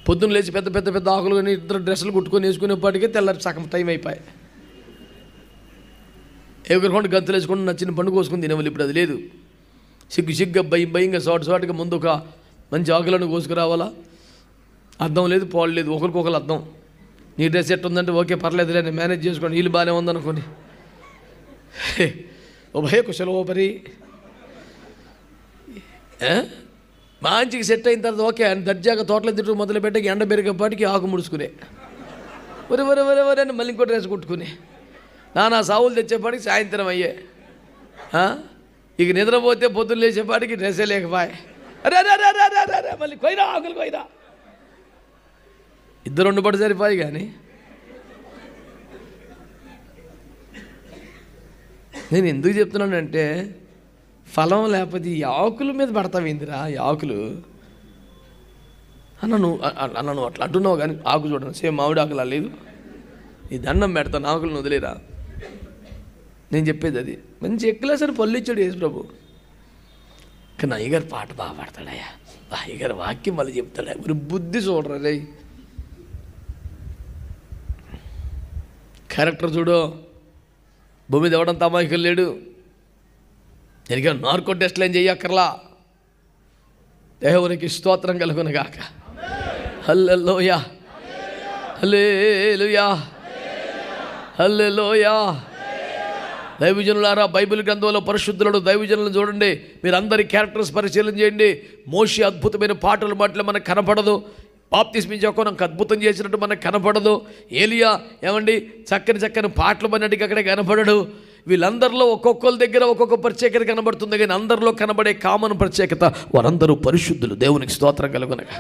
పొద్దున్న లేచి పెద్ద పెద్ద పెద్ద ఆకులు కానీ ఇద్దరు డ్రెస్సులు కుట్టుకొని వేసుకునేపాటికే తెల్లారి సగం టైం అయిపోయాయి. ఎగురుకొని గంతులు వేసుకొని నచ్చిన పండు కోసుకొని తినేవాళ్ళు. ఇప్పుడు అది లేదు. సిగ్గుగా భయంగా చోటగా ముందు ఒక మంచి ఆకులను కోసుకురావాలా, అర్థం లేదు, పాలు లేదు, ఒకరికొకరు అర్థం. నీ డ్రెస్ ఎట్టు ఉందంటే ఓకే పర్లేదులే నేను మేనేజ్ చేసుకోండి, వీళ్ళు బాగానే ఉందనుకోండి. ఉభయ కుశలోపరి మంచిగా సెట్ అయిన తర్వాత ఓకే అని దర్జాగా తోటలో తిట్టు మొదలు పెట్టాక ఎండ పెరిగేపాటికి ఆకు ముడుచుకునే వరే అని మళ్ళీ ఇంకో డ్రెస్ కుట్టుకుని నానా సావులు తెచ్చేపాటికి సాయంత్రం అయ్యే. ఇక నిద్రపోతే పొద్దున్న లేచేపాటికి డ్రెస్సే లేకపోయే. అరే అరే అరే అరే అరే అరే మళ్ళీ కొయ్యరా ఆకులు కొయ్యరా. ఇద్దరు ఉండబడి సరిపోయి. కానీ నేను ఎందుకు చెప్తున్నానంటే ఫలం లేకపోతే ఈ ఆకుల మీద పడతావేందిరా ఈ ఆకులు అన్న నువ్వు అట్లా అంటున్నావు. కానీ ఆకు చూడండి సేమ్ మామిడి ఆకులా లేదు. ఈ దండం పెడతాను ఆకులను వదిలేరా. నేను చెప్పేది అది. మంచి ఎక్కలేసరి పళ్ళు ఇచ్చాడు యేసుప్రభు. కానీ అయ్యగారు పాట బాగా పాడతాడయ్యా, అయ్యగారు వాక్యం మళ్ళీ చెప్తాడా. మరి బుద్ధి చూడరా రే. క్యారెక్టర్ చూడు. భూమి మీద ఎవడంత అమాయకులు లేడు. జరిగా నార్కో టెస్ట్లు ఏం చెయ్యక్కర్లా. దేవునికి స్తోత్రం కలుగునుగాక. హల్లెలూయా హల్లెలూయా హల్లెలూయా. దైవజనులారా, బైబిల్ గ్రంథంలో పరిశుద్ధులను దైవజనులను చూడండి. మీరు అందరి క్యారెక్టర్స్ పరిశీలన చేయండి. మోషే అద్భుతమైన పాటలు మాటలు మనకు కనపడదు. బాప్తిస్మించి మనకు అద్భుతం చేసినట్టు మనకు కనపడదు. ఏలియా ఏమండి చక్కని పాటలు పడినట్టుగా అక్కడే కనపడడు. వీళ్ళందరిలో ఒక్కొక్కరి దగ్గర ఒక్కొక్క ప్రత్యేకత కనబడుతుంది. కానీ అందరిలో కనబడే కామన్ ప్రత్యేకత వారందరూ పరిశుద్ధులు. దేవునికి స్తోత్రం కలుగునగా.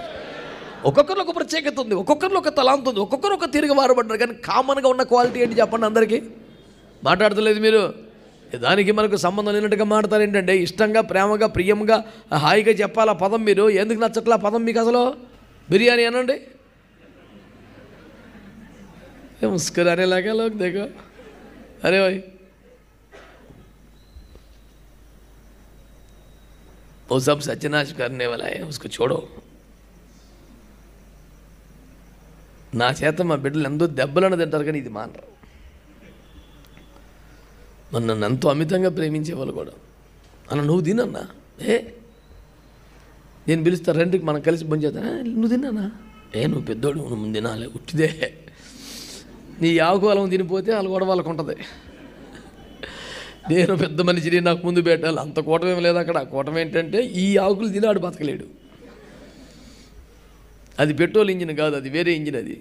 ఒక్కొక్కరిలో ఒక ప్రత్యేకత ఉంది, ఒక్కొక్కరిలో ఒక తలాంత ఉంది, ఒక్కొక్కరు ఒక తిరిగి వారబడ్డారు. కానీ కామన్గా ఉన్న క్వాలిటీ ఏంటి చెప్పండి అందరికీ? మాట్లాడతలేదు మీరు. దానికి మనకు సంబంధం లేనట్టుగా మాట్లాడతారు ఏంటంటే ఇష్టంగా ప్రేమగా ప్రియంగా హాయిగా చెప్పాలి ఆ పదం. మీరు ఎందుకు నచ్చట్లా పదం మీకు అసలు? బిర్యానీ అనండి. ముస్కురానేలాగా లోక్ దేఖో. అరే భాయ్ वो सब सत्यानाश करने वाला है, उसको छोड़ो. నా చేత మా బిడ్డలు ఎంతో దెబ్బలను తింటారు కానీ ఇది మానరు. మరి నన్ను ఎంతో అమితంగా ప్రేమించేవాళ్ళు కూడా అన్న నువ్వు తినన్నా నేను పిలుస్తా రెండుకి మనం కలిసి పనిచేద్దా. నువ్వు తిన్నానా? నువ్వు పెద్దోడు, నువ్వు ముందు తినాలి. ఉట్టిదే నీ ఆకు అలం తినిపోతే వాళ్ళు కూడా వాళ్ళకు ఉంటుంది. నేను పెద్ద మనిషిని నాకు ముందు పెట్టాలి అంత కూటమేం లేదు అక్కడ. కూటం ఏంటంటే ఈ ఆకులు తినాడు బతకలేడు. అది పెట్రోల్ ఇంజిన్ కాదు, అది వేరే ఇంజిన్. అది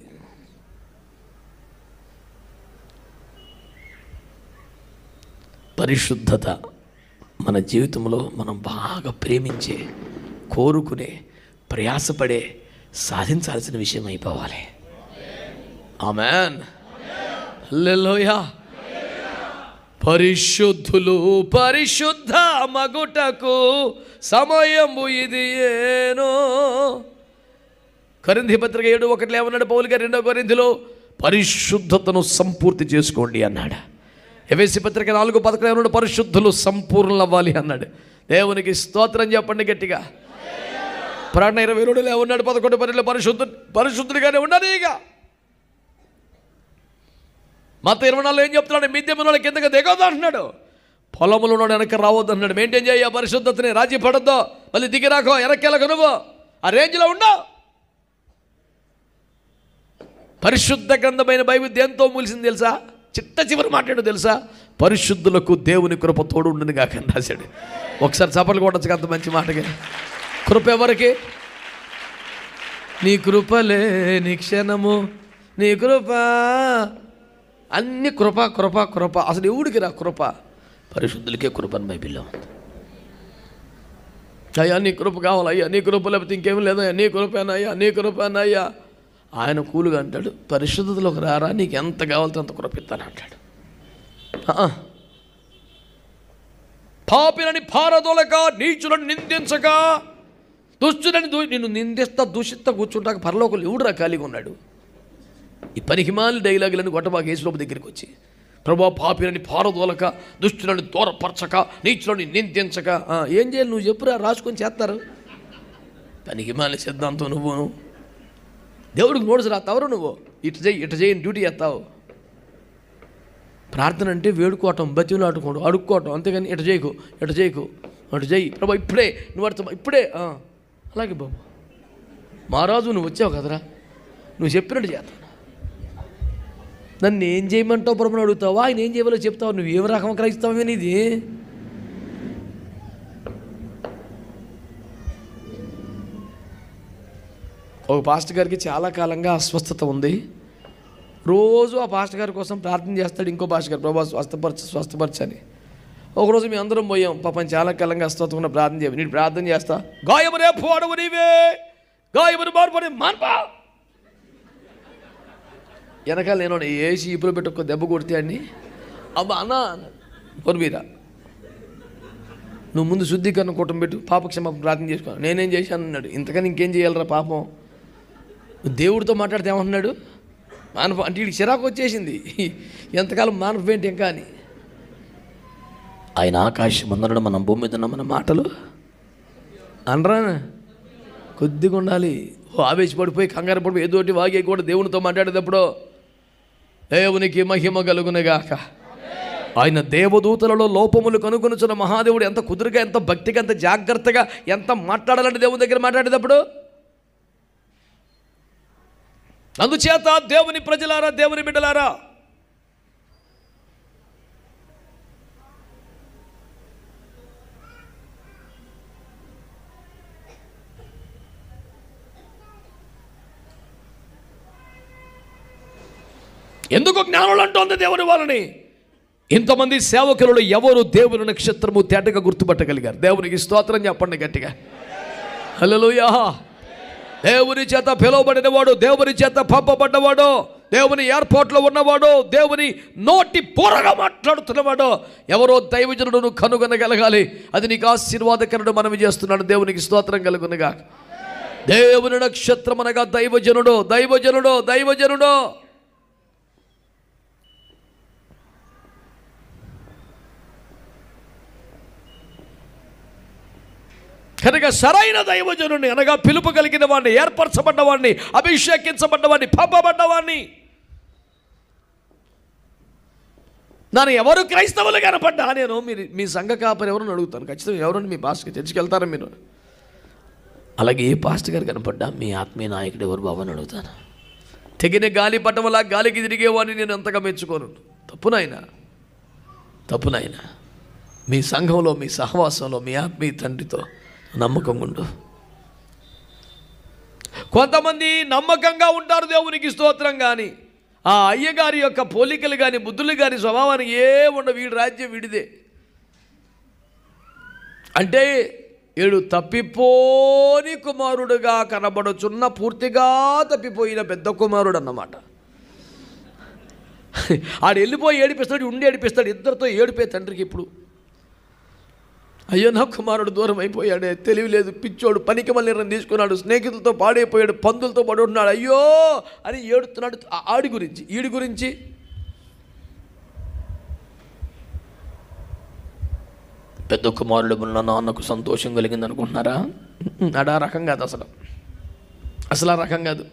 పరిశుద్ధత మన జీవితంలో మనం బాగా ప్రేమించే, కోరుకునే, ప్రయాసపడే, సాధించాల్సిన విషయం అయిపోవాలి. ఆమేన్ హల్లెలూయా. పరిశుద్ధులు పరిశుద్ధ మగుటకు సమయము ఇది ఏనో. కొరింథీ పత్రిక 7:1 ఏమన్నాడు పౌలు గారు? 2 కొరింథీలో పరిశుద్ధతను సంపూర్తి చేసుకోండి అన్నాడు. ఎఫెసీ పత్రిక 4:11 ఏమన్నాడు? పరిశుద్ధులు సంపూర్ణులు అవ్వాలి అన్నాడు. దేవునికి స్తోత్రం చెప్పండి గట్టిగా. ప్రకటన 22 ఏమన్నాడు? 11:12 పరిశుద్ధుడిగానే ఉండాలి. ఇక మత్తయి 24 ఏం చెప్తున్నాడు? మిద్దెముల కిందకి దిగొద్దు అంటున్నాడు. పొలములు ఉన్నాడు వెనక్కి రావద్దు అన్నాడు. మెయింటైన్ చేయ పరిశుద్ధతని, రాజీ పడద్దు. మళ్ళీ దిగిరాకో, వెనక్కెళ్ళకు, నువ్వు ఆ రేంజ్లో ఉండవు. పరిశుద్ధ గ్రంథమైన బైబిల్ దేంతో మూలిసింది తెలుసా? చిట్ట చివరి మాట్లాడు తెలుసా? పరిశుద్ధులకు దేవుని కృప తోడు ఉండని కాక రాశాడు. ఒకసారి చప్పట్లు కొట్టచ్చు అంత మంచి మాటగా. కృప ఎవరికి? నీ కృపలే నీ క్షణము, నీ కృప అన్ని కృప కృప కృప. అసలు ఎవడికి రా కృప? పరిశుద్ధులకే కృపను బైబిల్లో ఉంది. అయ్యా నీ కృప కావాలి, అయ్యా నీ కృప లేకపోతే ఇంకేం లేదయ్యా, నీ కృపేనయ్యా, నీ కృపేనయ్యా. ఆయన కూలుగా అంటాడు, పరిశుద్ధతలోకి రారా, నీకు ఎంత కావాలితే అంత కృప ఇస్తాను అంటాడు. పాపినని పారదోలక, నీచులను నిందించక, దుష్టులని నిన్ను నిందిస్తా దూషిస్తా కూర్చుంటాక పరలోకలు ఎవడురా ఖాళీగా ఉన్నాడు? ఈ పనికిమాలి డైలాగులను గొట్టబాగా యేసుప్రభు దగ్గరికి వచ్చి, ప్రభా పాపినని పారదోలక, దుష్టులను దూరపరచక, నీచులని నిందించక. ఏం చేయాలి నువ్వు చెప్పురా, రాసుకొని చేస్తారు. పనికిమాలి సిద్ధాంతం నువ్వు. దేవుడికి నోట్స్ రాస్తావు నువ్వు, ఇటు చేయి డ్యూటీ చేస్తావు. ప్రార్థన అంటే వేడుకోవటం, బతిలాడుకోవడం, అడుక్కోవటం, అంతేగాని ఇటు చేయకు అటు చేయి ప్రభా ఇప్పుడే, నువ్వు అడుగుతావు ఇప్పుడే. అలాగే బాబు మహారాజు నువ్వు వచ్చావు కదరా, నువ్వు చెప్పినట్టు చేస్తాను. నన్ను ఏం చేయమంటావు ప్రభుని అడుగుతావా, ఆయన ఏం చేయవాలో చెప్తావు. నువ్వు ఏం రకం క్రైస్తవమేని ఇది? ఒక పాస్టర్ గారికి చాలా కాలంగా అస్వస్థత ఉంది. రోజు ఆ పాస్టర్ గారి కోసం ప్రార్థన చేస్తాడు. ఇంకో పాస్టర్ గారు ప్రభా స్వస్థపరచని. ఒకరోజు మేము అందరం పోయాం. పాపం చాలా కాలంగా అస్వస్థత ఉన్న ప్రార్థన చేయాలి. నేను ప్రార్థన చేస్తా, గాయము రేపు అడవు నీవే, గాయముని మార్పడి మాన్పా. వెనకాల నేను ఏసి ఇప్పుడు పెట్టి ఒక దెబ్బ కొడితే అండి, అబ్బా అన్న పొరమీరా, నువ్వు ముందు శుద్ధీకరణ కూటం పెట్టు, పాపక్షమాపణ ప్రార్థన చేసుకో. నేనేం చేశాను అన్నాడు. ఇంతకని ఇంకేం చేయాలరా పాపం? దేవుడితో మాట్లాడితే ఏమంటున్నాడు? మానవ అంటే వీడికి చిరాకు వచ్చేసింది, ఎంతకాలం మానవ ఏంటి ఇంకా అని. ఆయన ఆకాశం అందరూ మనం భూమి మీద ఉన్న మన మాటలు అనరా కొద్దిగా ఉండాలి. ఆవేశపడిపోయి కంగారు పడిపోయి ఏదోటి వాగే కూడా దేవునితో మాట్లాడేటప్పుడు దేవునికి మహిమ కలుగునగాక. ఆయన దేవదూతలలో లోపములు కనుగొనుచున్న మహాదేవుడు ఎంత కుదురుగా, ఎంత భక్తిగా, ఎంత జాగ్రత్తగా, ఎంత మాట్లాడాలంటే దేవుని దగ్గర మాట్లాడేటప్పుడు. అందుచేత దేవుని ప్రజలారా, దేవుని బిడ్డలారా, ఎందుకు జ్ఞానులు అంటోంది దేవుని వాళ్ళని? ఇంతమంది సేవకులలో ఎవరు దేవుని నక్షత్రము తేటగా గుర్తుపట్టగలిగారు? దేవునికి స్తోత్రం చెప్పండి గట్టిగా. హల్లెలూయా. దేవుని చేత పిలువబడినవాడు, దేవుని చేత పంపబడ్డవాడు, దేవుని ఏర్పాట్లో ఉన్నవాడు, దేవుని నోటి పూరగా మాట్లాడుతున్నవాడు ఎవరో దైవజనుడు కనుగొనగలగాలి. అది నీకు ఆశీర్వాదకరుడు మనవి చేస్తున్నాడు. దేవునికి స్తోత్రం కలుగునుగా. దేవుని నక్షత్రం అనగా దైవజనుడు, దైవజనుడు, దైవజనుడు. కనుక సరైన దైవజనుడిని అనగా పిలుపు కలిగిన వాడిని, ఏర్పరచబడ్డవాడిని, అభిషేకించబడ్డవాడిని, పంపబడ్డవాడిని. నన్ను ఎవరు క్రైస్తవులు కనపడ్డా నేను మీ సంఘ కాపరి ఎవరని అడుగుతాను. ఖచ్చితంగా ఎవరని మీ పాస్టర్కి చర్చికెళ్తారా మీరు? అలాగే ఏ పాస్టర్ గారు కనపడ్డా మీ ఆత్మీయ నాయకుడు ఎవరు బాబు అని అడుగుతాను. తెగిన గాలి పట్టం గాలికి తిరిగేవాడిని నేను అంతగా మెచ్చుకోను. తప్పునైనా మీ సంఘంలో, మీ సహవాసంలో, మీ ఆత్మీయ తండ్రితో నమ్మకంగా ఉండు. కొంతమంది నమ్మకంగా ఉంటారు దేవునికి స్తోత్రం. కానీ ఆ అయ్యగారి యొక్క పోలికలు కానీ, బుద్ధులు కానీ, స్వభావానికి ఏముండవు. వీడి రాజ్యం వీడిదే అంటే ఏడు తప్పిపోని కుమారుడుగా కనబడుచున్న, పూర్తిగా తప్పిపోయిన పెద్ద కుమారుడు అన్నమాట. ఆడు వెళ్ళిపోయి ఏడిపిస్తాడు, ఉండి ఏడిపిస్తాడు. ఇద్దరితో ఏడిపోయే తండ్రికి ఇప్పుడు అయ్యో నా కుమారుడు దూరం అయిపోయాడే, తెలివి లేదు, పిచ్చోడు, పనికి మళ్ళీ తీసుకున్నాడు, స్నేహితులతో పాడైపోయాడు, పందులతో పడున్నాడు, అయ్యో అని ఏడుతున్నాడు. ఆడి గురించి, ఈడి గురించి పెద్ద కుమారుడు ఉన్న నాన్నకు సంతోషం కలిగింది అనుకుంటున్నారా? ఆ రకం కాదు, అసలు ఆ రకం కాదు.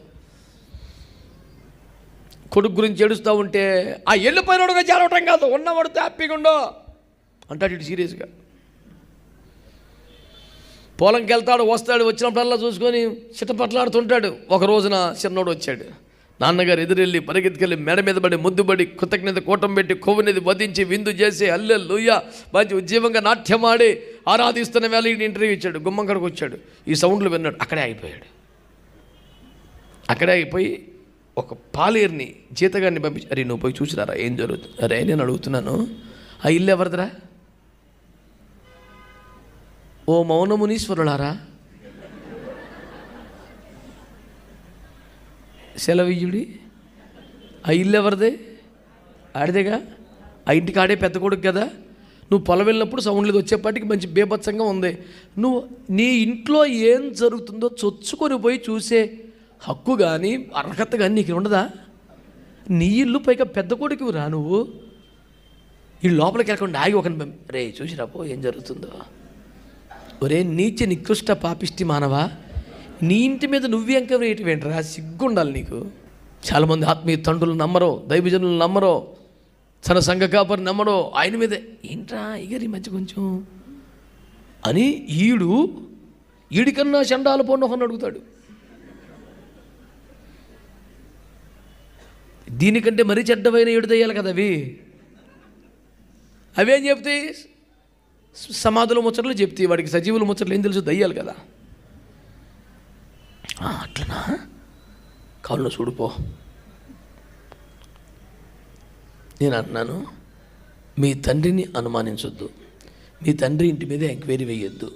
కొడుకు గురించి ఏడుస్తూ ఉంటే ఆ వెళ్ళిపోయినోడుగా చేరవటం కాదు, ఉన్నవాడితో హ్యాపీగా ఉండో అంటాడు ఇటు సీరియస్గా. పొలంకి వెళ్తాడు, వస్తాడు, వచ్చినప్పుడల్లా చూసుకొని చిట్టపట్లాడుతుంటాడు. ఒక రోజున చిన్నోడు వచ్చాడు. నాన్నగారు ఎదురెళ్ళి పరిగెత్తుకెళ్ళి మెడ మీద పడి ముద్దుబడి కృతజ్ఞత కూటం పెట్టి కొవ్వునిది వధించి విందు చేసి హల్లెలూయా మంచి ఉజ్జీవంగా నాట్యమాడి ఆరాధిస్తున్న వేళ ఈ ఇంటర్వ్యూ ఇచ్చాడు. గుమ్మంకడికి వచ్చాడు, ఈ సౌండ్లు విన్నాడు. అక్కడే అయిపోయి ఒక పాలేరుని జీతగాడిని పంపించి, అరే నువ్వు పోయి చూసిరారా ఏం జరుగుతుంది. అరే నేను అడుగుతున్నాను, ఆ ఇల్లు ఎవరిదిరా? ఓ మౌనమునీశ్వరులారా, సెలవియ్యుడి, ఆ ఇల్లు ఎవరిదే? ఆడిదేగా. ఆ ఇంటికి ఆడే పెద్ద కొడుకు కదా. నువ్వు పొలం వెళ్ళినప్పుడు సౌండ్ లేదు, వచ్చేపాటికి మంచి బేభత్సంగా ఉంది. నువ్వు నీ ఇంట్లో ఏం జరుగుతుందో చొచ్చుకొని పోయి చూసే హక్కు కానీ అర్హత కానీ నీకు ఉండదా? నీ ఇల్లు పైగా పెద్ద కొడుకు రా నువ్వు. ఈ లోపలికి వెళ్ళకుండా ఆగి ఒక రే చూసిరాపో ఏం జరుగుతుందో. ఒరే నీచ నికృష్ట పాపిష్టి మానవా, నీ ఇంటి మీద నువ్వే ఎంకవర్ వేయటం ఏంటరా? సిగ్గుండాలి నీకు. చాలామంది ఆత్మీయ తండ్రులు నమ్మరో, దైవజనులు నమ్మరో, తన సంఘ కాపరి నమ్మడో, ఆయన మీద ఏంట్రా ఇగరి మధ్య కొంచెం అని ఈడికన్నా చండాల పొన్నొకని అడుగుతాడు. దీనికంటే మరీ చెడ్డమైన ఏడు దయ్యాలి కదా అవేం చెప్తాయి? సమాధుల ముచ్చట్లు చెప్తాయి. వాడికి సజీవుల ముచ్చట్లు ఏం తెలుసు? దయ్యాలు కదా. అట్లనా? కాళ్ళు చూడుపో. నేను అంటున్నాను, మీ తండ్రిని అనుమానించొద్దు, మీ తండ్రి ఇంటి మీద ఎంక్వైరీ వేయొద్దు,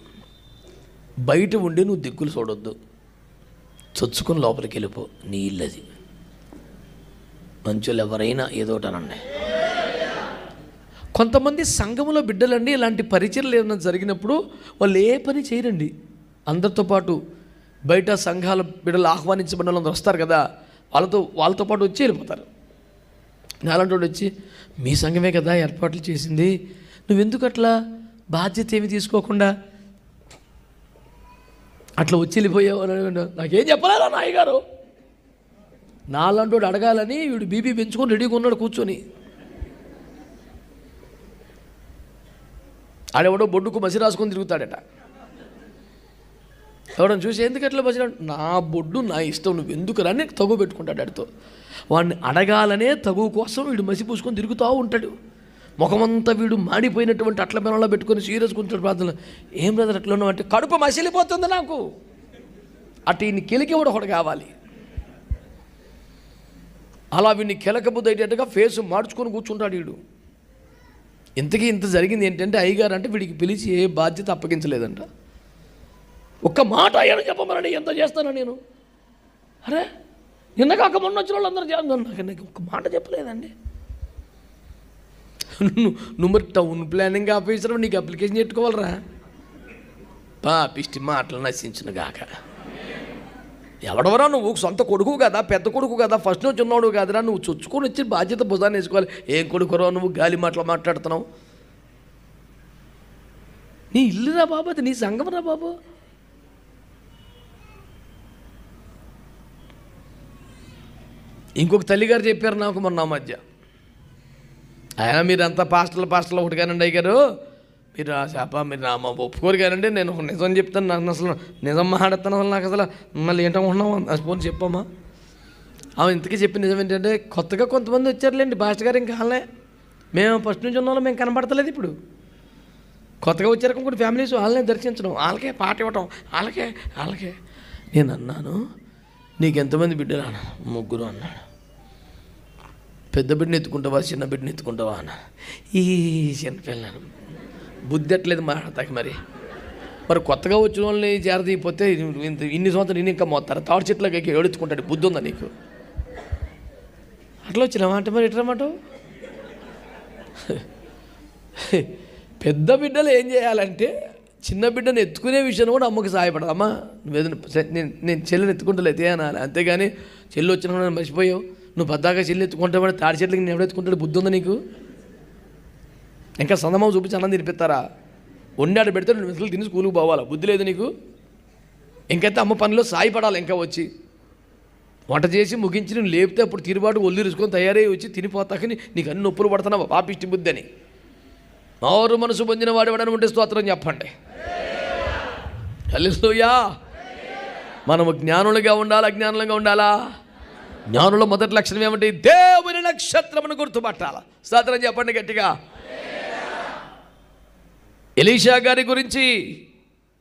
బయట ఉండి నువ్వు దిక్కులు చూడొద్దు, చొచ్చుకొని లోపలికి వెళ్ళిపో. నీ ఇల్లది. మంచోళ్ళు ఎవరైనా ఏదోటనండి. కొంతమంది సంఘములో బిడ్డలండి ఇలాంటి పరిచయలు ఏమైనా జరిగినప్పుడు వాళ్ళు ఏ పని చేయరండి. అందరితో పాటు బయట సంఘాల బిడ్డలు ఆహ్వానించబడిన వాళ్ళందరూ వస్తారు కదా, వాళ్ళతో పాటు వచ్చి వెళ్ళిపోతారు. నాలాంటి వాడు వచ్చి, మీ సంఘమే కదా ఏర్పాట్లు చేసింది, నువ్వెందుకు అట్లా బాధ్యత ఏమి తీసుకోకుండా అట్లా వచ్చి వెళ్ళిపోయావు అని అడగండి. నాకేం చెప్పలేదా నాయగారు? నాలాంటి వాడు అడగాలని వీడు బీపీ పెంచుకొని రెడీగా ఉన్నాడు కూర్చొని. ఆడెవడో బొడ్డుకు మసి రాసుకొని తిరుగుతాడట. ఎవడని చూసి ఎందుకు అట్లా మసి? నా బొడ్డు నా ఇష్టం, నువ్వు ఎందుకు రాని తగు పెట్టుకుంటాడు. ఆడితో వాడిని అడగాలనే తగు కోసం వీడు మసి పూసుకొని తిరుగుతూ ఉంటాడు. ముఖమంతా వీడు మాడిపోయినటువంటి అట్ల పెనంలో పెట్టుకొని సీరియస్ కూర్చుంటాడు ప్రార్థనలో. ఏం బ్రదర్ అట్లా ఉన్నావు అంటే, కడుపు మసిలిపోతుంది నాకు. అటు ఈయన్ని కెలికేవాడు ఒకటి కావాలి. అలా వీడిని కెలకబుద్ధి అయ్యేటట్టుగా ఫేస్ మార్చుకొని కూర్చుంటాడు వీడు. ఇంతకీ ఇంత జరిగింది ఏంటంటే, అయ్యగారు అంటే వీడికి పిలిచి ఏ బాధ్యత అప్పగించలేదంట. ఒక్క మాట అయ్యాను చెప్పమని ఎంత చేస్తాను నేను. అరే నిన్న కాక మొన్న వచ్చిన వాళ్ళు అందరూ చేస్తాను, నాకు ఒక్క మాట చెప్పలేదండి. నువ్వు మరి టౌన్ ప్లానింగ్ ఆఫీసర్, నీకు అప్లికేషన్ పెట్టుకోవాలరా? పాపిష్టి మాటలు నశించిన గాక. ఎవడవరా నువ్వు? సొంత కొడుకు కదా, పెద్ద కొడుకు కదా, ఫస్ట్ నుంచి ఉన్నాడు కాదురా, నువ్వు చొచ్చుకొని వచ్చి బాధ్యత భుజాన్ని వేసుకోవాలి. ఏం కొడుకురా నువ్వు? గాలి మాటలు మాట్లాడుతున్నావు. నీ ఇల్లురా బాబు, అది నీ సంఘం రా బాబు. ఇంకొక తల్లిగారు చెప్పారు నాకు మొన్న మధ్య, ఆయన మీరంతా పాస్టర్లు ఒకటి కానండి అయ్యారు, మీరు ఆ శాప మీరు నా ఒప్పుకోరు కానండి, నేను ఒక నిజం చెప్తాను, నాకు అసలు నిజం మాట్లాడతాను, అసలు నాకు అసలు మళ్ళీ ఏంటనుకుంటున్నావు అసలు చెప్పమ్మా. ఆమె ఇంతకీ చెప్పిన నిజం ఏంటంటే, కొత్తగా కొంతమంది వచ్చారులేండి పాస్టర్ గారు, ఇంకా వాళ్ళే మేము ఫస్ట్ నుంచి ఉన్న మేము కనపడతలేదు. ఇప్పుడు కొత్తగా వచ్చారు ఇంకోటి ఫ్యామిలీస్, వాళ్ళనే దర్శించడం, వాళ్ళకే పాట ఇవ్వటం, వాళ్ళకే. నేను అన్నాను, నీకు ఎంతమంది బిడ్డలు అన్న? 3 అన్నాడు. పెద్ద బిడ్డని ఎత్తుకుంటావా చిన్న బిడ్డని ఎత్తుకుంటావా అన్న. ఈ చిన్నపిల్లలు బుద్ధి ఎట్లేదు మాట్లాడతాకి. మరి కొత్తగా వచ్చిన వాళ్ళని చేరదీయపోతే ఇన్ని సంవత్సరాలు నేను ఇంకా మొత్తారు తాడు చెట్లకి ఏడుచుకుంటాడు. బుద్ధి ఉందా నీకు? అట్లా వచ్చినామాట మరి ఎట్లమాట? పెద్ద బిడ్డలు ఏం చేయాలంటే, చిన్న బిడ్డను ఎత్తుకునే విషయం కూడా అమ్మకి సహాయపడదు. అమ్మ నేను చెల్లెని ఎత్తుకుంటలేదు అనాలి, అంతేగాని చెల్లి వచ్చిన మర్చిపోయావు, నువ్వు పద్దాకా చెల్లి ఎత్తుకుంటావు, తాడి చెట్లకి నేను ఎవడో ఎత్తుకుంటాడు? బుద్ధి ఉందా నీకు? ఇంకా సందమావ చూపించి అన్నం తినిపిస్తారా? వండాడు పెడితే 2 నిమిషాలు తిని స్కూల్కి పోవాలా? బుద్ధి లేదు నీకు? ఇంకైతే అమ్మ పనిలో సాయపడాలి. ఇంకా వచ్చి వంట చేసి ముగించి నేను లేపితే అప్పుడు తీరుబాటు ఒళ్ళు ఇరుసుకొని తయారై వచ్చి తినిపోతాకని నీకు అన్ని నొప్పులు పడుతున్నావు పాపిష్టి బుద్ధి అని. మారు మనసు పొందిన వాడు ఎవడని ఉంటే స్తోత్రం చెప్పండి. హల్లెలూయా. మనము జ్ఞానులుగా ఉండాలా అజ్ఞానులుగా ఉండాలా? జ్ఞానుల మొదటి లక్షణం ఏమంటే, దేవుని నక్షత్రమును గుర్తుపట్టాలా. స్తోత్రం చెప్పండి గట్టిగా. ఎలీషా గారి గురించి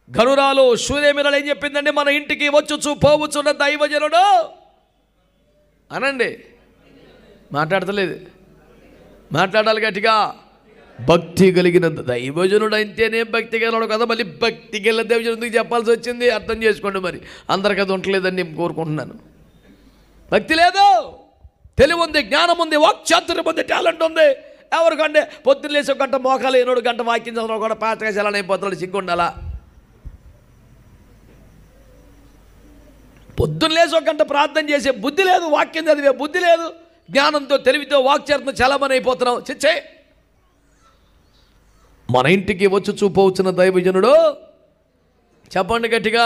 గరురాలో సూర్యమిరలు ఏం చెప్పిందంటే, మన ఇంటికి వచ్చుచు పోవచ్చున్న దైవజనుడు అనండి. మాట్లాడతలేదు, మాట్లాడాలి గట్టిగా. భక్తి కలిగిన దైవజనుడు అయితేనే భక్తి గలవాడు కదా. మళ్ళీ భక్తి గల దైవజనుడికి చెప్పాల్సి వచ్చింది. అర్థం చేసుకోండి. మరి అందరికి అది ఉండలేదని నేను కోరుకుంటున్నాను. భక్తి లేదు, తెలివి ఉంది, జ్ఞానం ఉంది, వాక్చాతుర్యం ఉంది, టాలెంట్ ఉంది. ఎవరికంటే పొద్దున్న లేచి ఒక గంట మోకాలు, 8 గంట వాక్యం చదవడం కూడా పాతగా చలాన అయిపోతున్నాడు. సిగ్గుండాలా? పొద్దున్న లేచి ఒక గంట ప్రార్థన చేసే బుద్ధి లేదు, వాక్యం చదివే బుద్ధి లేదు, జ్ఞానంతో తెలివితో వాక్చారంతో చలామణి అయిపోతున్నావు. చిచ్చే. మన ఇంటికి వచ్చి చూపవచ్చిన దైవజనుడు చెప్పండి గట్టిగా.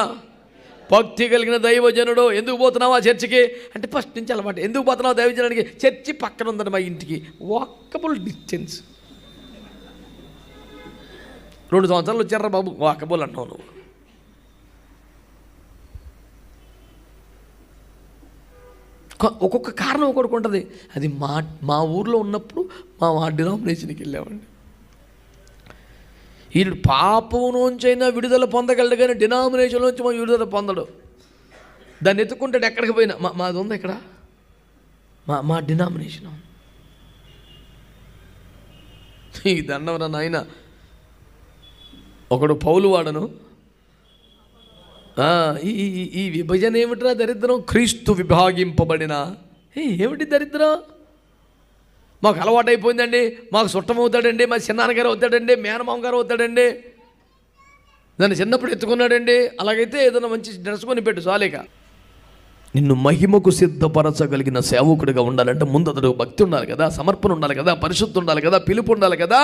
భక్తి కలిగిన దైవజనుడు. ఎందుకు పోతున్నావు ఆ చర్చికి అంటే ఫస్ట్ నుంచి అలవాటు. ఎందుకు పోతున్నావు దైవజనుడికి? చర్చి పక్కన ఉందండి మా ఇంటికి, వాకబుల్ డిస్టెన్స్. 2 సంవత్సరాలు వచ్చారా బాబు, వాకబుల్ అంటావు నువ్వు. ఒక్కొక్క కారణం ఒకటి ఉంటుంది. అది మా ఊర్లో ఉన్నప్పుడు మా డినామినేషన్కి వెళ్ళామండి. ఈ పాపం నుంచైనా విడుదల పొందగలడు, కానీ డినామినేషన్ నుంచి మా విడుదల పొందడు. దాన్ని ఎత్తుకుంటాడు ఎక్కడికి పోయినా. మాది ఉంది ఇక్కడ, మా డినామినేషన్. ఈ దండం రా నాయన. ఒకడు పౌలు వాడను. ఈ విభజన ఏమిట్రా దరిద్రం? క్రీస్తు విభాగింపబడిన. ఏమిటి దరిద్రం? మాకు అలవాటు అయిపోయిందండి. మాకు చుట్టం అవుతాడండి, మా చిన్నాన్నగారు అవుతాడండి, మేనమామ గారు అవుతాడండి. దాన్ని చిన్నప్పుడు ఎత్తుకున్నాడండి. అలాగైతే ఏదైనా మంచి డ్రెస్ కొని పెట్టు చాలేక. నిన్ను మహిమకు సిద్ధపరచగలిగిన సేవకుడిగా ఉండాలంటే ముందు అతడు భక్తి ఉండాలి కదా, సమర్పణ ఉండాలి కదా, పరిశుద్ధి ఉండాలి కదా, పిలుపు ఉండాలి కదా.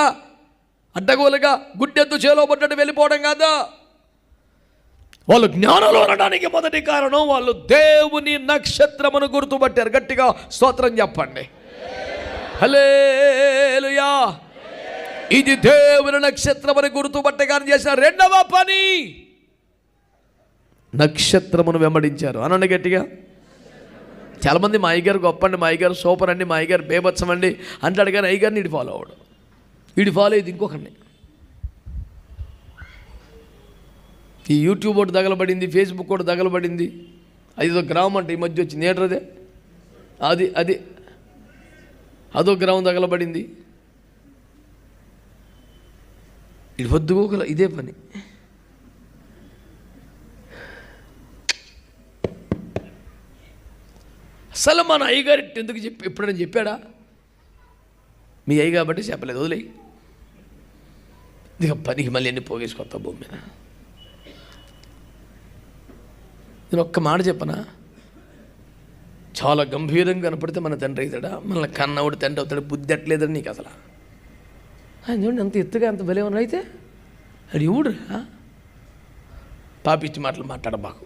అడ్డగోలుగా గుడ్డెద్దు చేలో పడ్డట్టు వెళ్ళిపోవడం కాదా. వాళ్ళు జ్ఞానంలో ఉండడానికి మొదటి కారణం వాళ్ళు దేవుని నక్షత్రమును గుర్తుపట్టారు. గట్టిగా స్తోత్రం చెప్పండి. హల్లెలూయా. ఇది దేవుని నక్షత్రమును గుర్తుపట్టగానే చేసిన రెండవ పని. నక్షత్రమును వెంబడించారు. అనండి గట్టిగా. చాలామంది మా అయ్యగారు గొప్ప అండి, మా అయ్యగారు సూపర్ అండి, మా అయ్యగారు బేబత్సం అండి అంటాడు, కానీ అయ్యగారిని ఇటు ఫాలో అవడు. వీడు ఫాలో అయ్యేది ఇంకొకరిని. ఈ యూట్యూబ్ ఒకటి తగలబడింది, ఫేస్బుక్ ఒకటి తగలబడింది. అదో గ్రామం అంటే ఈ మధ్య వచ్చింది. ఏంటదే అది అదో గ్రామం తగలబడింది. ఇది పొద్దుగోకల ఇదే పని. అసలు మన అయ్యగారి ఎందుకు ఎప్పుడైనా చెప్పాడా? మీ అయ్య కాబట్టి చెప్పలేదు, వదిలేయి. ఇక పనికి మళ్ళీ ఎన్ని పోగేసుకొస్తా భూమి మీద. నేను ఒక్క మాట చెప్పనా, చాలా గంభీరంగా కనపడితే మన తండ్రి అవుతాడా? మనల్ని కన్నవుడు తండ్రి అవుతాడు. బుద్ధి ఎట్లేదని నీకు అసలు. ఆయన చూడండి అంత ఎత్తుగా అంత బలేమన్నా అయితే అది ఎవడురా? పాపిచ్చి మాటలు మాట్లాడబాకు.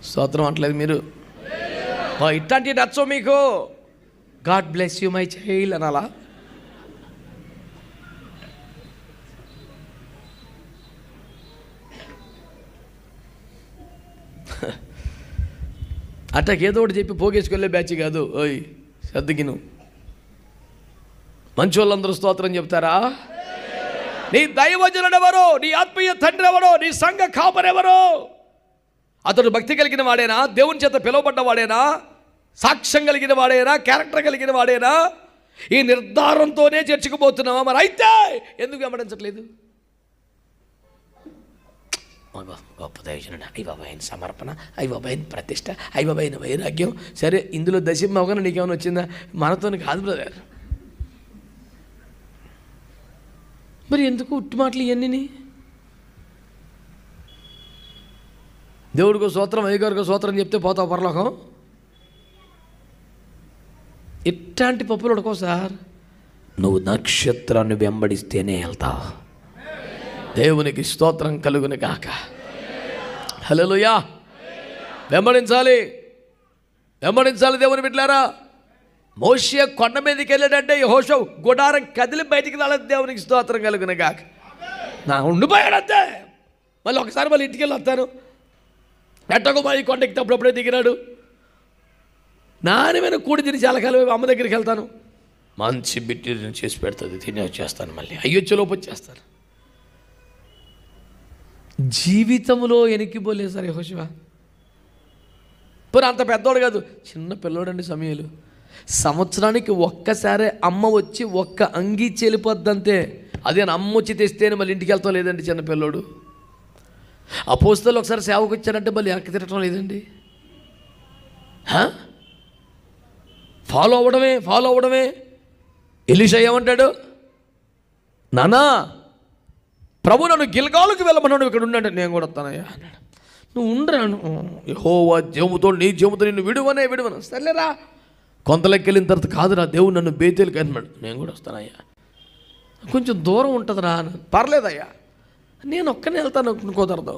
స్తోత్రం అంటలేదు మీరు. ఇట్లాంటి నచ్చో మీకు. God bless you my child అనాలా? అట్టకేదో ఒకటి చెప్పి పోగేసుకెళ్ళే బ్యాచ్ కాదు. ఓయ్ సర్దుకిను. మంచి వాళ్ళందరూ స్తోత్రం చెప్తారా? నీ దైవజనుడు ఎవరో, నీ ఆత్మీయ తండ్రి ఎవరో, నీ సంఘ కాపరెవరో? అతడు భక్తి కలిగిన వాడేనా? దేవుని చేత పిలువబడ్డ వాడేనా? సాక్ష్యం కలిగిన వాడేనా? క్యారెక్టర్ కలిగిన వాడేనా? ఈ నిర్ధారంతోనే చర్చకుపోతున్నావా? మరి అయితే ఎందుకు వెంబడించట్లేదు? గొప్ప దైవజనుడు, అయ్యబాబాయిన సమర్పణ, అయ్యబాబాయిన ప్రతిష్ట, అయ్యబాబాయిన వైరాగ్యం. సరే, ఇందులో దశమ అవగానే నీకేమైనా వచ్చిందా? మనతో కాదు బ్రదర్. మరి ఎందుకు ఉట్టి మాటలు ఇవన్నీ? దేవుడికో స్తోత్రం, అయ్యగారికో స్తోత్రం చెప్తే పోతావు పరలోకం? ఇట్లాంటి పప్పులు ఉడకో సార్. నువ్వు నక్షత్రాన్ని వెంబడిస్తేనే వెళ్తావు. దేవునికి స్తోత్రం కలుగును గాక. హల్లెలూయా. వెంబడించాలి, వెంబడించాలి దేవుని బిడ్డలారా. మోషే కొండ మీదకి వెళ్ళాడంటే యెహోషువ గుడారం కదిలి బయటికి రాలేదు. దేవునికి స్తోత్రం కలుగును గాక. నా ఉండిపోయాడంతే. మళ్ళీ ఒకసారి మళ్ళీ ఇంటికి వెళ్ళి వస్తాను. ఎట్టకు మా ఈ కొండకి అప్పుడప్పుడే దిగినాడు. నాణ్యమైన కూడి తిని చాలా కాలం అమ్మ దగ్గరికి వెళ్తాను. మంచి బిడ్డ చేసి పెడుతుంది, తిని వచ్చేస్తాను. మళ్ళీ అయ్యొచ్చేలోపు వచ్చేస్తాను. జీవితంలో ఎనికిపోలేదు సార్ యెహోషువ. పోనీ అంత పెద్దోడు కాదు, చిన్న పిల్లోడండి సమయాలు. సంవత్సరానికి ఒక్కసారే అమ్మ వచ్చి ఒక్క అంగీ చెలిపోద్దంతే. అదే అమ్మ వచ్చి తెస్తేనే మళ్ళీ ఇంటికి వెళ్తాం లేదండి చిన్న పిల్లోడు. అపోస్తలులు ఒకసారి సేవకు వచ్చారంటే మళ్ళీ వెనక్కి తిరగటం లేదండి. ఫాలో అవ్వడమే. ఎలీషా ఏమంటాడు, నానా ప్రభు నన్ను గిల్గాలుకి వెళ్ళమన్నాడు, ఇక్కడ ఉండంటే నేను కూడా వస్తానయ్యా అన్నాడు. నువ్వు ఉండరాను, యెహోవా జీవముతో నీ జీవముతో నిన్ను విడువను. సర్లేరా, కొంతలెక్కి వెళ్ళిన తర్వాత కాదురా దేవుడు నన్ను బేతేలుకి అన్నాడు, నేను కూడా వస్తానయ్యా. కొంచెం దూరం ఉంటుందిరా, పర్లేదయ్యా నేను ఒక్కనే వెళ్తాను, కుదరదు,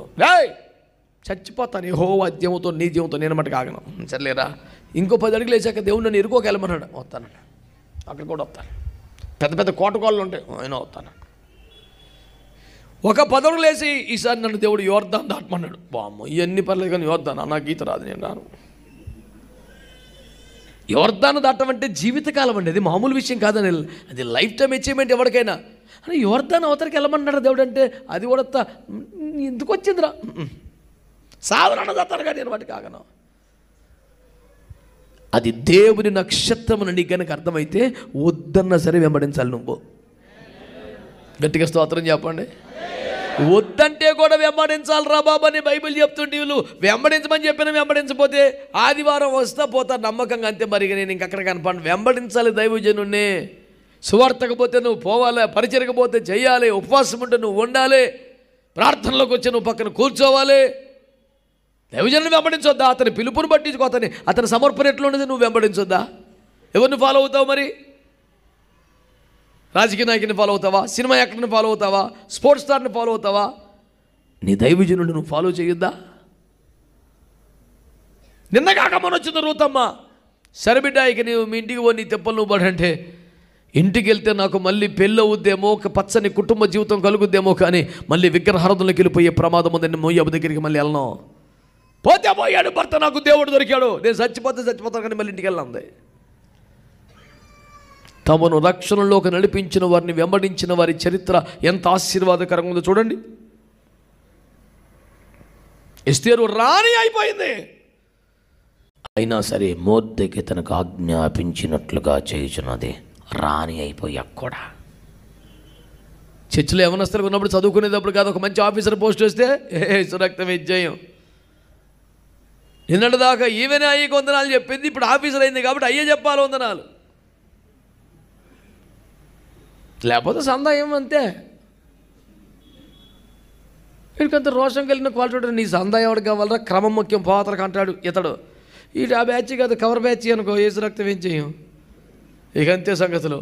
చచ్చిపోతాను, యెహోవా జీవముతో నీ జీవంతో నేను మటుకు ఆగను. సర్లేరా, ఇంకో 10 అడుగులు వేసాక దేవుడు నన్ను ఇరుకోకి వెళ్ళమన్నాడు, వస్తానన్నాడు. అక్కడ కూడా వస్తాను. పెద్ద పెద్ద కోటకోళ్ళు ఉంటాయి, ఆయన వస్తాను. ఒక 10 అడుగులు వేసి ఈసారి నన్ను దేవుడు యోర్దాను దాటమన్నాడు. బామ్మ ఇవన్నీ పర్లేదు కానీ యోర్దాను నాకు ఈత రాదు, నేను రాను. యోర్దాను దాటమంటే జీవితకాలం అండి, అది మామూలు విషయం కాదని, అది లైఫ్ టైం అచీవ్మెంట్ ఎవరికైనా. అని యోర్దాను అవతరికి వెళ్ళమన్నాడు దేవుడు అంటే అది కూడా ఎందుకు వచ్చిందిరా, సాధారణ దాతానుగా నేను వాటికి ఆగను. అది దేవుని నక్షత్రం అని నీకు కనుక అర్థమైతే వద్దన్నా సరే వెంబడించాలి. నువ్వు గట్టిగా స్తోత్రం చెప్పండి. వద్దంటే కూడా వెంబడించాలి రా బాబు అని బైబిల్ చెప్తుంటే వీళ్ళు వెంబడించమని చెప్పిన వెంబడించపోతే ఆదివారం వస్తా పోతా నమ్మకంగా, అంతే. మరి నేను ఇంకక్కడ కనపడి వెంబడించాలి దైవజనుణ్ణి. సువార్తకపోతే నువ్వు పోవాలి, పరిచయకపోతే చెయ్యాలి, ఉపవాసం ఉంటే నువ్వు ఉండాలి, ప్రార్థనలోకి వచ్చి నువ్వు పక్కన కూర్చోవాలి. దైవజనుని వెంబడించొద్దా? అతని పిలుపుని పట్టించుకో, అతని సమర్పణ ఎట్లా ఉండదు, నువ్వు వెంబడించొద్దా? ఎవరిని ఫాలో అవుతావు మరి? రాజకీయ నాయకుని ఫాలో అవుతావా? సినిమా యాక్టర్ని ఫాలో అవుతావా? స్పోర్ట్స్ స్టార్ని ఫాలో అవుతావా? నీ దైవజనుడిని నువ్వు ఫాలో చేయొద్దా? నిన్న కాక మన వచ్చింది రూతమ్మ, సరే బిడ్డ ఇక నీవు మీ ఇంటికి పో, నీ తెప్పలు నువ్వు పడంటే, ఇంటికి వెళ్తే నాకు మళ్ళీ పెళ్ళి అవుద్దేమో, ఒక పచ్చని కుటుంబ జీవితం కలుగుద్దేమో, కానీ మళ్ళీ విగ్రహారాధనలోకి వెళ్ళిపోయే ప్రమాదం ఉందని మోయాబు దగ్గరికి మళ్ళీ వెళ్ళను. పోతే పోయాడు భర్త, నాకు దేవుడు దొరికాడు, నేను చచ్చిపోతాను కానీ మళ్ళీ ఇంటికి వెళ్ళంది. తమను రక్షణలోకి నడిపించిన వారిని వెంబడించిన వారి చరిత్ర ఎంత ఆశీర్వాదకరంగా ఉందో చూడండి. ఎస్తేరు రాణి అయిపోయింది, అయినా సరే మోర్దెకి తనకు ఆజ్ఞాపించినట్లుగా చేయుచున్నది. రాణి అయిపోయా కూడా. చర్చిలో యవనస్తులు ఉన్నప్పుడు చదువుకునేటప్పుడు కాదు, ఒక మంచి ఆఫీసర్ పోస్ట్ వస్తే సురక్త విజయం. నిన్నటి దాకా ఈవెనే అయ్యే వందనాలు చెప్పింది, ఇప్పుడు ఆఫీసర్ అయింది కాబట్టి అయ్యే చెప్పాలి వందనాలు, లేకపోతే సందాయం అంతే. వీడికంత రోషం కలిగిన క్వాలిటీ, నీ సందాయం ఎవరికి కావాలరా, క్రమం ముఖ్యం పోతలకు అంటాడు ఇతడు. ఇటు ఆ బ్యాచ్ కాదు, కవర్ బ్యాచ్ అనుకో, ఏసు రక్తం ఏం చేయం. ఇక అంతే సంగతులు.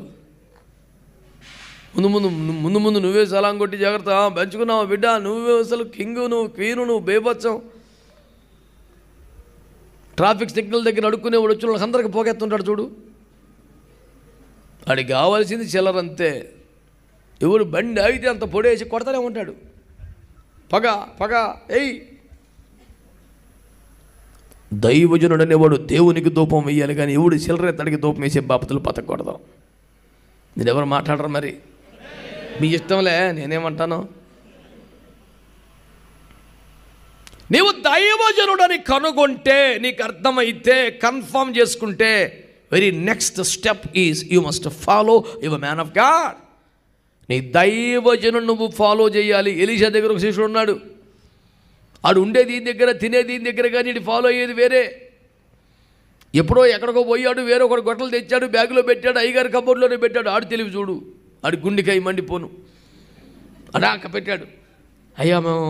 ముందు నువ్వే సలాం కొట్టి జాగ్రత్త, పెంచుకున్నావు బిడ్డ, నువ్వే అసలు కింగు, నువ్వు క్వీను, నువ్వు బేబత్సం. ట్రాఫిక్ సిగ్నల్ దగ్గర అడుక్కునేవాడు వచ్చిన వాళ్ళకి అందరికి పోగెత్తుంటాడు చూడు, వాడికి కావాల్సింది చిల్లరంతే. ఎవరు బండి ఆగితే అంత పొడేసి కొడతానే ఉంటాడు, పగ ఏయ్. దైవజనుడు అనేవాడు దేవునికి ధూపం వేయాలి, కానీ ఎవడు చిల్లర తడికి ధూపం వేసే బాపతులు పతకూడదాం. మీరు ఎవరు మాట్లాడరు మరి, మీ ఇష్టంలే, నేనేమంటాను. నీవు దైవజనుడని కనుగొంటే, నీకు అర్థమైతే, కన్ఫర్మ్ చేసుకుంటే, very next step is you must follow your man of God. నీ దైవజనుడు నువ్వు ఫాలో చేయాలి. ఎలీషా దగ్గర ఒక శిష్యుడు ఉన్నాడు, ఆడు ఉండేది ఈ దగ్గర, తినేది ఈ దగ్గర, కానీ ఇటు ఫాలో అయ్యేది వేరే. ఎప్పుడో ఎక్కడికో పోయాడు, వేరే ఒకటి గొట్టలు తెచ్చాడు, బ్యాగులో పెట్టాడు, అయ్యగారి కబోర్డ్లోనే పెట్టాడు. ఆడు తెలివి చూడు, ఆడు గుండెకాయ మండిపోను అడాక పెట్టాడు. అయ్యా మేము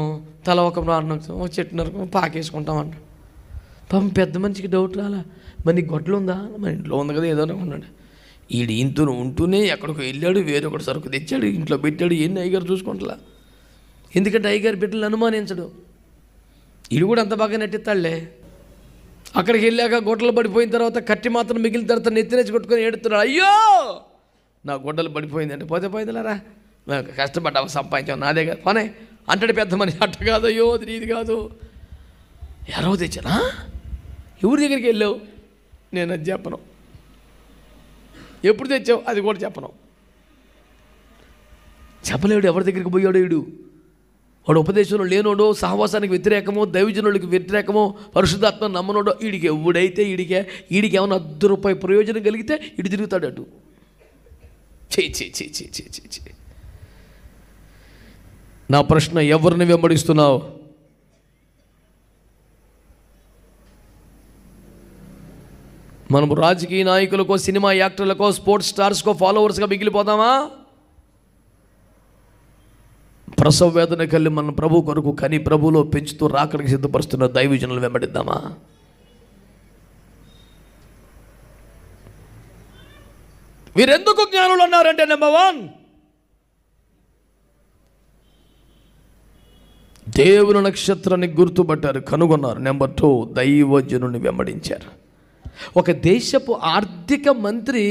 తల ఒక చెట్టునరకు పాకేసుకుంటామంట. పాపం పెద్ద మనిషికి డౌట్ రాలా, మరి నీకు గొడ్డలు ఉందా? మన ఇంట్లో ఉంది కదా, ఏదో ఉన్నాడు. ఈడు ఇంతను ఉంటూనే ఎక్కడికో వెళ్ళాడు, వేరే ఒకటి సరుకు తెచ్చాడు, ఇంట్లో పెట్టాడు. ఎన్ని అయ్యగారు చూసుకుంటా, ఎందుకంటే అయ్యగారు బిడ్డలు అనుమానించడు. ఈడు కూడా అంత బాగా నటిస్తాడులే. అక్కడికి వెళ్ళాక గొడ్డలు పడిపోయిన తర్వాత కట్టి మాత్రం మిగిలిన తర్వాత నెత్తినేసి కొట్టుకొని ఏడుతున్నాడు, అయ్యో నా గొడ్డలు పడిపోయిందంటే. పోతే పోయిందిలారా, కష్టపడ్డావు, సంపాదించావు, నాదే కాదు పనే అంటాడు పెద్ద మనిషి. అట్ట కాదు, అయ్యో అది నీది కాదు. ఎవరో తెచ్చానా, ఎవరి దగ్గరికి వెళ్ళావు, నేను అది చెప్పను. ఎప్పుడు తెచ్చావు అది కూడా చెప్పను. చెప్పలేడు ఎవరి దగ్గరికి పోయాడు. వీడు వాడు ఉపదేశంలో లేనోడో, సహవాసానికి వ్యతిరేకమో, దైవజనుడికి వ్యతిరేకమో, పరిశుద్ధాత్మ నమ్మనోడో, వీడికి ఎవడైతే వీడికి ఏమైనా ₹1 ప్రయోజనం కలిగితే ఇటు తిరుగుతాడు అటు. చే నా ప్రశ్న, ఎవరిని వెంబడిస్తున్నావు? మనము రాజకీయ నాయకులకో, సినిమా యాక్టర్లకో, స్పోర్ట్స్ స్టార్స్కో ఫాలోవర్స్గా మిగిలిపోతామా? ప్రసవ వేదన కలిగి మన ప్రభు కొరకు కని ప్రభులో పెంచుతూ రాకడికి సిద్ధపరుస్తున్న దైవజనులు వెంబడిద్దామా? వీరెందుకు జ్ఞానులు అన్నారంటే, నెంబర్ 1, దేవుని నక్షత్రాన్ని గుర్తుపట్టారు, కనుగొన్నారు. నెంబర్ 2, దైవజనుని వెంబడించారు. ఒక దేశపు ఆర్థిక మంత్రి,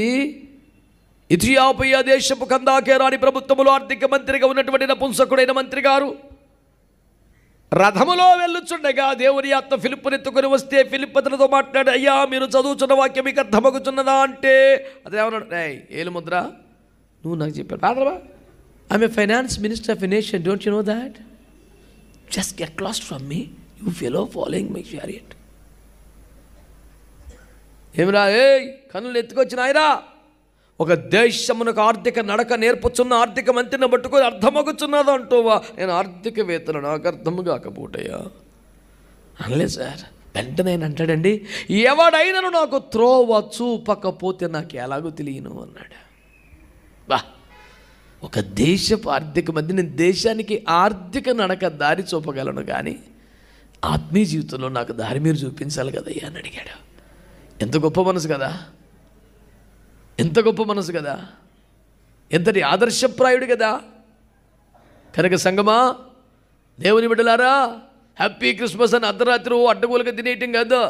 ఇథియోపియా దేశపు కందాకే రాణి ప్రభుత్వంలో ఆర్థిక మంత్రిగా ఉన్నటువంటి నపుంసకుడైన మంత్రి గారు రథములో వెళ్ళుచుండగా దేవుని ఆత్మ ఫిలిప్పునెత్తుకొని వస్తే, ఫిలిప్పు అతనితో మాట్లాడి, అయ్యా మీరు చదువుతున్న వాక్యం మీకు అర్థమగుచున్నదా అంటే, అదేమన్నాడు, ఏలు ముద్ర నువ్వు నాకు చెప్పాడు కాదరా, I'm a finance minister of a nation, don't you know that? Just get lost from me, you fellow following my chariot. ఏమిరా కన్నులు ఎత్తుకొచ్చిన ఆయరా, ఒక దేశమునకు ఆర్థిక నడక నేర్పుచున్న ఆర్థిక మంత్రిని పట్టుకొని అర్థమగుచున్నదో అంటూవా? నేను ఆర్థికవేత్తలు, నాకు అర్థము కాకపోటయ్యా అనలే సార్. వెంటనే ఆయన అంటాడండి, ఎవడైనను నాకు త్రోవ చూపకపోతే నాకు ఎలాగో తెలియను అన్నాడు. బా, ఒక దేశపు ఆర్థిక మంత్రి, నేను దేశానికి ఆర్థిక నడక దారి చూపగలను, కానీ ఆత్మీయ జీవితంలో నాకు దారి మీరు చూపించాలి కదయ్యా అని అడిగాడు. ఎంత గొప్ప మనసు కదా, ఎంత గొప్ప మనసు కదా, ఎంతటి ఆదర్శప్రాయుడు కదా. కనుక సంగమా, దేవుని బిడ్డలారా, హ్యాపీ క్రిస్మస్ అని అర్ధరాత్రి అడ్డగోలుగా తినేయటం కాదు.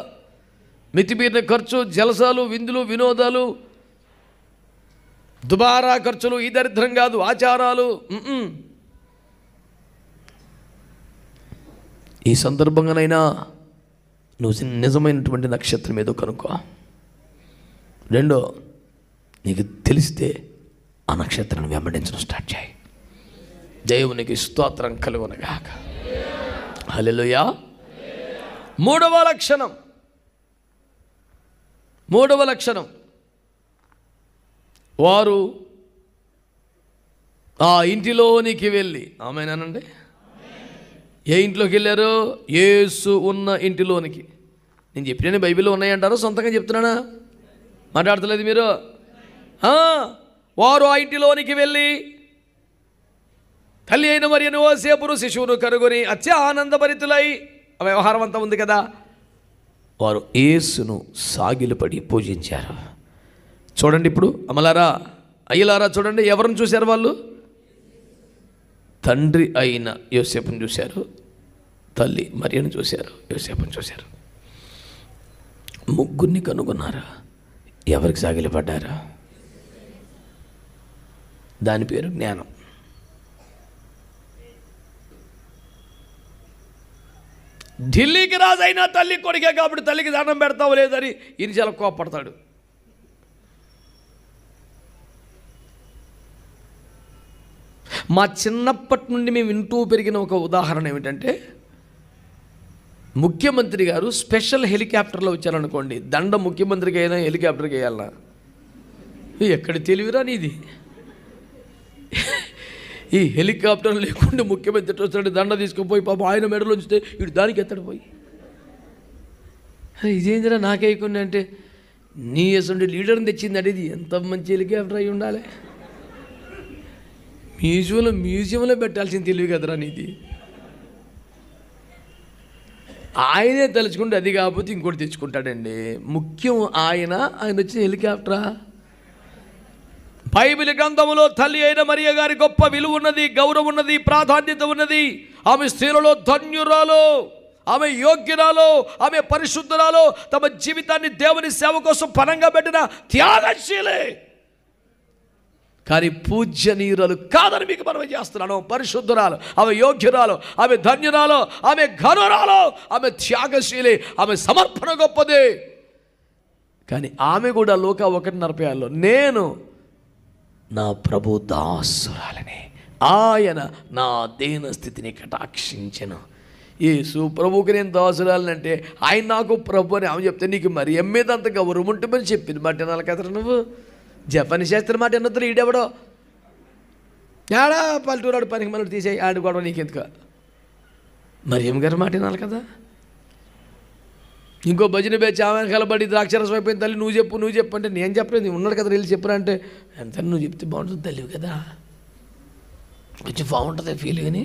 మితిమీరిన ఖర్చు, జలసాలు, విందులు, వినోదాలు, దుబారా ఖర్చులు, ఈ దరిద్రం కాదు, ఆచారాలు. ఈ సందర్భంగానైనా నువ్వు నిజమైనటువంటి నక్షత్రం ఏదో కనుక్కో. 2, నీకు తెలిస్తే ఆ నక్షత్రాన్ని వెంబడించడం స్టార్ట్ చేయి. దేవునికి స్తోత్రం కలుగునగాక. హల్లెలూయా. 3వ లక్షణం, వారు ఆ ఇంటిలోనికి వెళ్ళి, ఆమేనండి, ఏ ఇంట్లోకి వెళ్ళారు? యేసు ఉన్న ఇంటిలోనికి. నేను చెప్పిన బైబిల్లో ఉన్నాయంటారో సొంతంగా చెప్తున్నానా? మాట్లాడతలేదు మీరు? వారు ఆ ఇంటిలోనికి వెళ్ళి తల్లి అయిన మరియను, యోసేపును, శిశువును కనుగొని అత్యానందభరితులై, ఆ వ్యవహారం అంతా ఉంది కదా, వారు యేసును సాగిలపడి పూజించారు. చూడండి ఇప్పుడు అమ్మలారా, అయ్యలారా, చూడండి ఎవరిని చూశారు వాళ్ళు? తండ్రి అయిన యోసేపుని చూశారు, తల్లి మరియను చూశారు, యోసేపుని చూశారు. ముగ్గురిని కనుగొన్నారు. ఎవరికి సాగిలపడ్డారు? దాని పేరు జ్ఞానం. ఢిల్లీకి రాజైనా తల్లి కొడుకే కాబట్టి తల్లికి దండం పెడతావు లేదని ఈయన చాలా కోపడతాడు. మా చిన్నప్పటి నుండి మేము వింటూ పెరిగిన ఒక ఉదాహరణ ఏమిటంటే, ముఖ్యమంత్రి గారు స్పెషల్ హెలికాప్టర్లో వచ్చారనుకోండి, దండ ముఖ్యమంత్రికి అయినా హెలికాప్టర్కి వేయాలన్నా? ఎక్కడ తెలివిరా నీది? ఈ హెలికాప్టర్ లేకుండా ముఖ్యమంత్రి వస్తాడు, దండ తీసుకుపోయి పాప ఆయన మెడలో ఉంచితే వీడు దానికి ఎత్తడు పోయి. ఇదేందిరా నాకేయకుండా అంటే, నీ అసలు లీడర్ని తెచ్చింది అడిది, ఎంత మంచి హెలికాప్టర్ అయి ఉండాలి. మ్యూజియంలో పెట్టాల్సిన తెలివి కదరా నీది. ఆయనే తలుచుకుంటే అది కాకపోతే ఇంకోటి తెచ్చుకుంటాడండి. ముఖ్యం ఆయన వచ్చిన హెలికాప్టరా? బైబిల్ గ్రంథములో తల్లి అయిన మరియ గారి గొప్ప విలువ ఉన్నది, గౌరవం ఉన్నది, ప్రాధాన్యత ఉన్నది. ఆమె స్త్రీలలో ధన్యురాలు, ఆమె యోగ్యురాలు, ఆమె పరిశుద్ధురాలు, తమ జీవితాన్ని దేవుని సేవ కోసం పణంగా పెట్టిన త్యాగశీలే. కానీ పూజ్యనీయురాలు కాదని మీకు మనవి చేస్తున్నాను. పరిశుద్ధురాలు, ఆమె యోగ్యురాలు, ఆమె ధన్యురాలు, ఆమె ఘనురాలు, ఆమె త్యాగశీలి, ఆమె సమర్పణ గొప్పది. కానీ ఆమె కూడా లోక 1:40 నేను నా ప్రభు దాసురాలని ఆయన నా దేన స్థితిని కటాక్షించెను. యేసు ప్రభువుకి నేను దాసురాలనంటే ఆయన నాకు ప్రభు అని ఆమె చెప్తే నీకు మరి మీద అంత గౌరవం ఉంటుందని చెప్పింది మాట వినాలి కదరా నువ్వు. జపని శాస్త్రి మాట విన్నతలు ఈడెవడో ఏడా పల్లెటూరాడు పనికి మళ్ళీ తీసేయి ఆడుకోవడం నీకెందుకు. మరియమ్మ గారి మాట వినాలి కదా. ఇంకో భజన బేచి ఆమె కలబడి ద్రాక్షరసం అయిపోయింది తల్లి నువ్వు చెప్పు అంటే నేను చెప్పలేదు ఉన్నాడు కదా వీళ్ళు చెప్పరా అంటే ఎంత నువ్వు చెప్తే బాగుంటుంది తల్లివి కదా, కొంచెం బాగుంటుంది ఫీల్. కానీ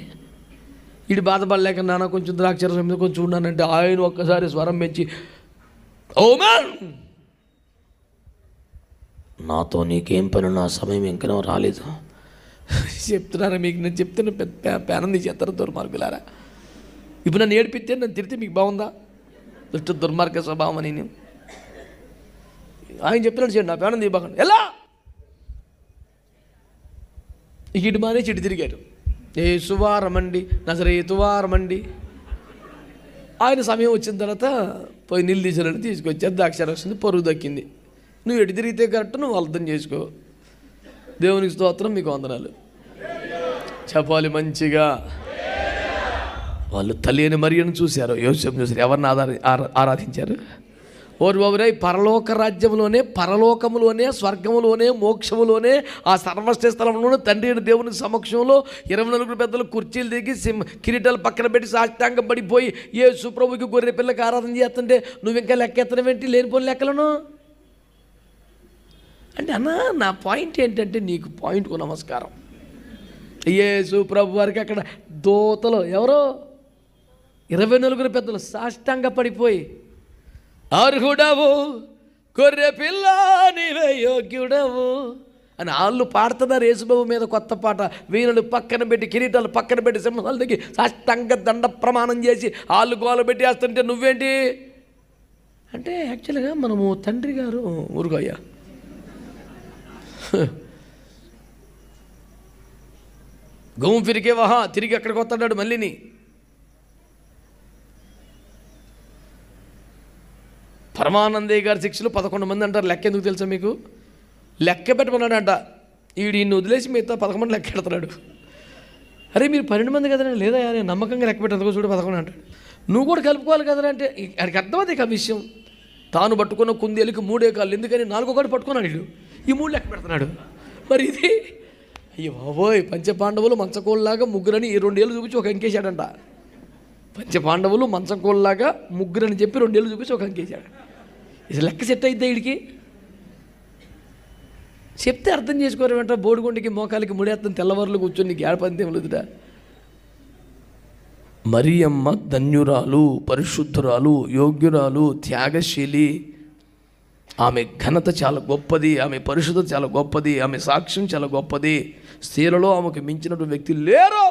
వీడు బాధపడలేక నాన్న కొంచెం ద్రాక్షరసం మీద కొంచెం ఉన్నానంటే ఆయన ఒక్కసారి స్వరం పెంచి ఓ మ్యాన్ నాతో నీకేం పని, నా సమయం ఇంకా రాలేదు చెప్తున్నారా మీకు. నేను చెప్తున్నా పెద్ద పేనంది చేస్తారు దుర్మార్గులారా. ఇప్పుడు నన్ను ఏడిపిస్తే నన్ను తిడితే మీకు బాగుందా? దుష్ట దుర్మార్గ స్వభావం అని నేను ఆయన చెప్పినట్టు చేయండి. నా పేనంది బాగుంది ఎలా ఇటు మానే చిటి తిరిగారు. యేసువా రమండి, నజరేతువా రమండి. ఆయన సమయం వచ్చిన తర్వాత పోయి నీళ్ళు తీసారని తీసుకొచ్చారు. ద్రాక్షరసం పరుగు దక్కింది. నువ్వు ఎటు తిరిగితే కరెక్ట్, నువ్వు అర్థం చేసుకో. దేవునికి స్తోత్రం, మీకు వందనాలు చెప్పాలి మంచిగా. వాళ్ళు తల్లి అని మరియను చూశారు, యోసేపుని చూశారు. ఎవరిని ఆరాధించారు? ఓరు బాబురే, పరలోక రాజ్యంలోనే, పరలోకములోనే, స్వర్గములోనే, మోక్షములోనే, ఆ సర్వశ్రేష్ఠ స్థలంలోనే తండ్రి అయిన దేవుని సమక్షంలో 24 పెద్దలు కుర్చీలు దిగి కిరీటాలు పక్కన పెట్టి సాష్టాంగం పడిపోయి యేసు ప్రభువుకి గొర్రె పిల్లకి ఆరాధన చేస్తుంటే నువ్వు ఇంకా లెక్కెత్తనవేంటి లేనిపోని లెక్కలను అంటే అన్నా. నా పాయింట్ ఏంటంటే నీకు పాయింట్కు నమస్కారం. యేసు ప్రభు వారికి అక్కడ దోతలు ఎవరో 24 పెద్దలు సాష్టాంగ పడిపోయి అర్హుడవు గొర్రె పిల్ల నీవే యోగ్యుడవు అని వాళ్ళు పాడుతున్నారు. యేసుబాబు మీద కొత్త పాట. వీణులు పక్కన పెట్టి కిరీటాలు పక్కన పెట్టి సింహాల దగ్గర సాష్టాంగ దండ ప్రమాణం చేసి వాళ్ళు గోల పెట్టి వేస్తుంటే నువ్వేంటి అంటే యాక్చువల్గా మనము తండ్రి గారు ఊరుకోయ్యా గోము ఫిరికే వహా తిరిగి అక్కడికి వస్తాడు మళ్ళీని. పరమానందయ్య గారి శిక్షలు 11 మంది అంటారు. లెక్క ఎందుకు తెలుసా మీకు? లెక్క పెట్టమన్నాడంట. ఈయన్ని వదిలేసి మిగతా 11 మంది లెక్క పెడతాడు. అరే మీరు 12 మంది కదరా, లేదా నేను నమ్మకంగా లెక్క పెట్టేందుకు చూడు 11 అంటాడు. నువ్వు కూడా కలుపుకోవాలి కదరా అంటే ఆయనకి అర్థమవుతుంది ఆ విషయం. తాను పట్టుకున్న కుందేలుకి 3 కాళ్ళు, ఎందుకని 4 కాళ్ళు పట్టుకున్నాడు వీడు. ఈ 3 లెక్క పెడుతున్నాడు. మరి ఇది అయ్యో బాబోయ్, పంచపాండవులు మంచకోళ్ళలాగా ముగ్గురని 2 ఏళ్ళు చూపించి ఒక అంకేశాడంట. పంచపాండవులు మంచకోళ్ళలాగా ముగ్గురని చెప్పి 2 ఏళ్ళు చూపించి ఒక అంకేశాడు. ఇది లెక్క సెట్ అయితే వీడికి చెప్తే అర్థం చేసుకోరు. వెంట బోడిగుండికి మోకాలికి ముడేత్తం తెల్లవారులు కూర్చొని నీకు ఏడపంతేం లేదురా. మరియమ్మ ధన్యురాలు, పరిశుద్ధురాలు, యోగ్యురాలు, త్యాగశీలి. ఆమె ఘనత చాలా గొప్పది, ఆమె పరిశుద్ధత చాలా గొప్పది, ఆమె సాక్ష్యం చాలా గొప్పది. స్త్రీలలో ఆమెకు మించినటువంటి వ్యక్తి లేరు.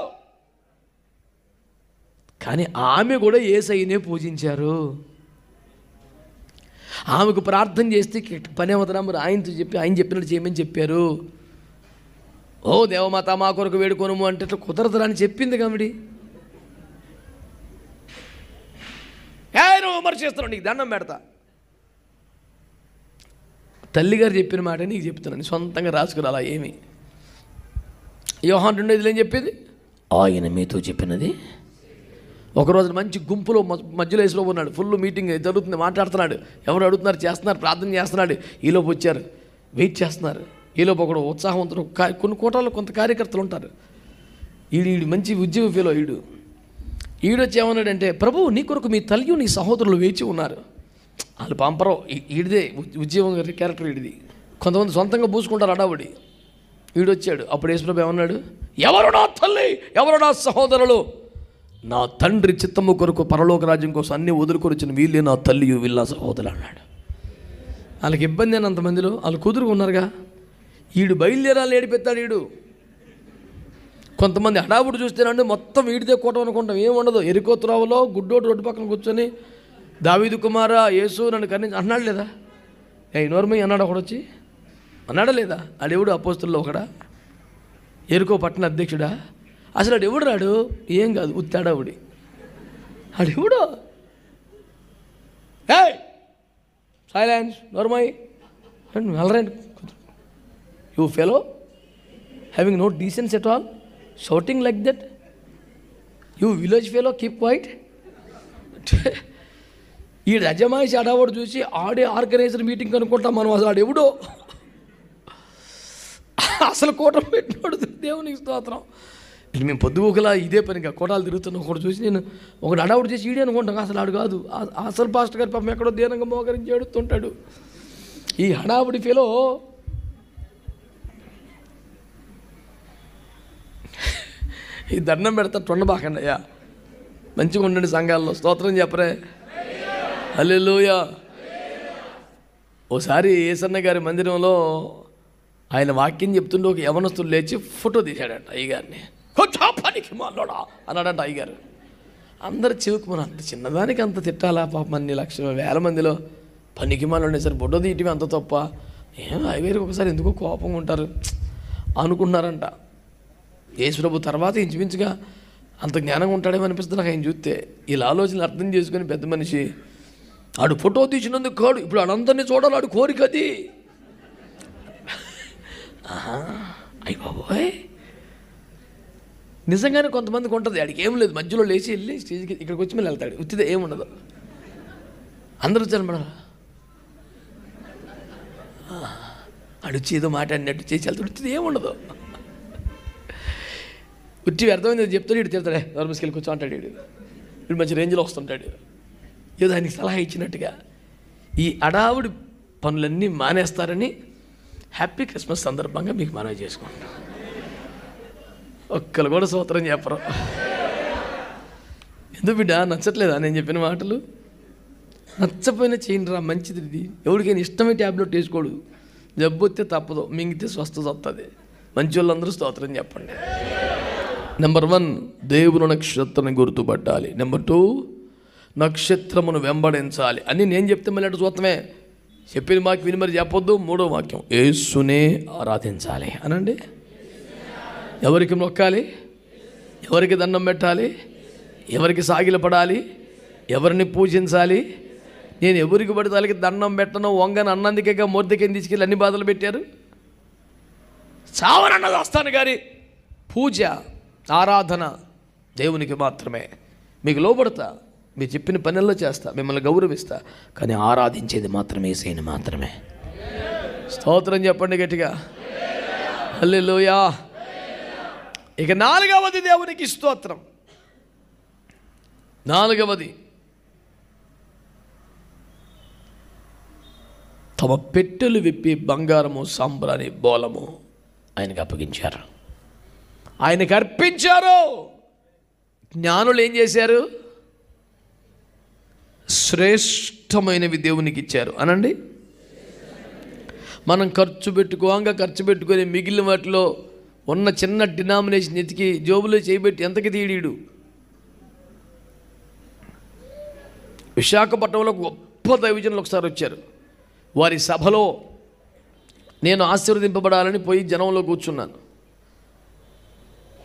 కానీ ఆమె కూడా యేసయ్యనే పూజించారు. ఆమెకు ప్రార్థన చేస్తే పని అవుతున్నా మరి ఆయనతో చెప్పి ఆయన చెప్పినట్టు చేయమని చెప్పారు. ఓ దేవమాత మా కొరకు వేడుకోను అంటే ఇట్లా కుదరదురా అని చెప్పింది కాబట్టి నువ్వు విమర్శిస్తున్నావు, నీకు దండం పెడతా. తల్లిగారు చెప్పిన మాట నీకు చెప్తున్నాను, సొంతంగా రాసుకురాలా ఏమి. యోహాను 2:5 ఏం చెప్పింది? ఆయన మీతో చెప్పినది. ఒకరోజు మంచి గుంపులో మధ్యలో వేసులో ఉన్నాడు, ఫుల్ మీటింగ్ జరుగుతుంది, మాట్లాడుతున్నాడు. ఎవరు అడుగుతున్నారు, చేస్తున్నారు, ప్రార్థన చేస్తున్నాడు. ఈలోపు వచ్చారు, వెయిట్ చేస్తున్నారు. ఈలోపు ఒకడు ఉత్సాహవంతుడు, కొన్ని కోటాల్లో కొంత కార్యకర్తలు ఉంటారు. ఈడు మంచి ఉద్యోగ ఫీలో ఈడొచ్చి ఏమన్నాడంటే, ప్రభు నీ కొరకు మీ తల్లి నీ సహోదరులు వేచి ఉన్నారు. వాళ్ళు పంపరు, ఈడిదే ఉద్యోగం క్యారెక్టర్ ఈడిది. కొంతమంది సొంతంగా పూసుకుంటారు అడావుడి. ఈడొచ్చాడు. అప్పుడు యేసుప్రభు ఏమన్నాడు, ఎవరు నా తల్లి, ఎవరు నా సహోదరులు? నా తండ్రి చిత్తము కొరకు పరలోక రాజ్యం కోసం అన్నీ వదులుకొని వచ్చిన వీళ్ళే నా తల్లి, వీళ్ళ నా సహోదరులు అన్నాడు. వాళ్ళకి ఇబ్బంది అని అంతమందిలో వాళ్ళు కుదురుగా ఉన్నారుగా. ఈడు బయలుదేరాలని ఏడిపెత్తాడు. ఈడు కొంతమంది హడావుడు చూస్తేనండి మొత్తం వీడిదే కూటం అనుకుంటాం, ఏముండదు. ఎరికో త్రోవలో గుడ్డోడు రోడ్డు పక్కన కూర్చొని దావీదు కుమారా యేసు నన్ను కన్నీ అన్నాడు లేదా? నోర్మై అన్నాడు ఒకడు వచ్చి, అన్నాడా లేదా? ఆడెవడు అపోస్తుల్లో ఒకడా? ఎరుకో పట్టణ అధ్యక్షుడా? అసలు ఆడెవడు రాడు? ఏం కాదు, ఉత్తాడావుడి. ఆడెవడో సైలెన్స్ నోర్మై వెళ్ళరండి. You fellow having no decency at all, shouting like that? You village fellow keep quiet. ఈ రజమాయిషి అడావాడు చూసి ఆడే ఆర్గనైజర్ మీటింగ్ అనుకుంటాం మనం. అసలు ఆడెవడో అసలు కూటమి పెట్టినాడు. దేవునికి స్తోత్రం. మేము పొద్దుగోకలా ఇదే పనిగా కోటాలు తిరుగుతున్నాం. ఒకటి చూసి నేను ఒకటి అడావుడు చేసి ఈడే అనుకుంటాం. అసలు ఆడు కాదు. అసలు పాస్టర్ గారి పాపం ఎక్కడో దీనంగా మోకరించి ఏడుతుంటాడు. ఈ హడావుడి ఫెలో ఈ దండం పెడతా టొండబాకండి అయ్యా, మంచిగా ఉండండి సంఘాల్లో. స్తోత్రం చెప్పరే. హల్లెలూయా. ఓసారి ఏసన్న గారి మందిరంలో ఆయన వాక్యం చెప్తుంటే ఒక యవనస్తుడు లేచి ఫోటో తీశాడంట అయ్యగారిని. పనికి మాలోడా అన్నాడంట అయ్యగారు. అందరు చివుకుమని, అంత చిన్నదానికి అంత తిట్టాలా పాపం, అన్ని లక్షల వేల మందిలో పనికి మాలోనే సరే ఫోటో తీయటమే అంత తప్ప, ఏం అయ్యగారికి ఒకసారి ఎందుకో కోపంగా ఉంటారు అనుకున్నారంట. యేసుప్రభు తర్వాత ఇంచుమించుగా అంత జ్ఞానంగా ఉంటాడేమో అనిపిస్తుంది నాకు ఆయన చూస్తే. ఇలా ఆలోచనలు అర్థం చేసుకుని పెద్ద మనిషి ఆడు ఫోటో తీసినందుకు కాడు, ఇప్పుడు ఆడందరినీ చూడాలి, ఆడు కోరిక అది. అయ్య బాబోయ్, నిజంగానే కొంతమందికి ఉంటుంది. ఆడికి ఏం లేదు, మధ్యలో లేచి వెళ్ళి స్టేజ్కి ఇక్కడికి వచ్చి మళ్ళీ వెళ్తాడు. ఉత్తిదే ఏముండదు, అందరూ చనబడాలి. అడిచి ఏదో మాట్లాడినట్టు చేసి వెళ్తాడు. ఉత్తిదే ఏముండదు, ఉట్టి అర్థమైంది చెప్తాడు. ఇటు తిడతాడే నర్మస్కెళ్ళి కూర్చో అంటాడు. వీడు మంచి రేంజ్లో వస్తుంటాడు, ఏదో ఆయనకి సలహా ఇచ్చినట్టుగా. ఈ అడావుడి పనులన్నీ మానేస్తారని హ్యాపీ క్రిస్మస్ సందర్భంగా మీకు మనవి చేసుకుంటాం. ఒక్కరు కూడా స్తోత్రం చెప్పరు. ఎందుకు బిడ్డ నచ్చట్లేదా నేను చెప్పిన మాటలు? నచ్చపోయినా చేయండి రా, మంచిది. ఇది ఎవరికైనా ఇష్టమే ట్యాబ్లెట్ వేసుకోడు, జబ్బు వస్తే తప్పదు, మింగితే స్వస్థత వస్తుంది. మంచి వాళ్ళందరూ స్తోత్రం చెప్పండి. నెంబర్ 1, దేవుని నక్షత్రాన్ని గుర్తుపట్టాలి. నెంబర్ 2, నక్షత్రమును వెంబడించాలి అని నేను చెప్తే మళ్ళీ అటు చూస్తమే. చెప్పిన వాక్యం విని మరి చెప్పొద్దు. 3వ వాక్యం, యేసునే ఆరాధించాలి అనండి. ఎవరికి మొక్కాలి, ఎవరికి దండం పెట్టాలి, ఎవరికి సాగిలపడాలి, ఎవరిని పూజించాలి. నేను ఎవరికి పడితే వాళ్ళకి దండం పెట్టను, వంగని అన్నందుకే మొర్దకెని తీసుకెళ్ళి అన్ని బాధలు పెట్టారు. చావనన్నది వస్తాను గారి పూజ ఆరాధన దేవునికి మాత్రమే. మీకు లోబడతా, మీరు చెప్పిన పనుల్లో చేస్తా, మిమ్మల్ని గౌరవిస్తా, కానీ ఆరాధించేది మాత్రమే యేసయ్యని మాత్రమే. స్తోత్రం చెప్పండి గట్టిగా. హల్లెలూయా. ఇక 4వది దేవునికి స్తోత్రం. 4వది, తమ పెట్టెలు విప్పి బంగారము సాంబ్రాణి బోలము ఆయనకు అప్పగించారు, ఆయనకు అర్పించారు. జ్ఞానులు ఏం చేశారు? శ్రేష్టమైనవి దేవునికి ఇచ్చారు అనండి. మనం ఖర్చు పెట్టుకొని మిగిలిన వాటిలో ఉన్న చిన్న డినామినేషన్ ఎతికి జోబులో చేయబెట్టి ఎంతకి తీయడు. విశాఖపట్నంలో గొప్ప దైవజనులు ఒకసారి వచ్చారు. వారి సభలో నేను ఆశీర్వదింపబడాలని పోయి జనంలో కూర్చున్నాను.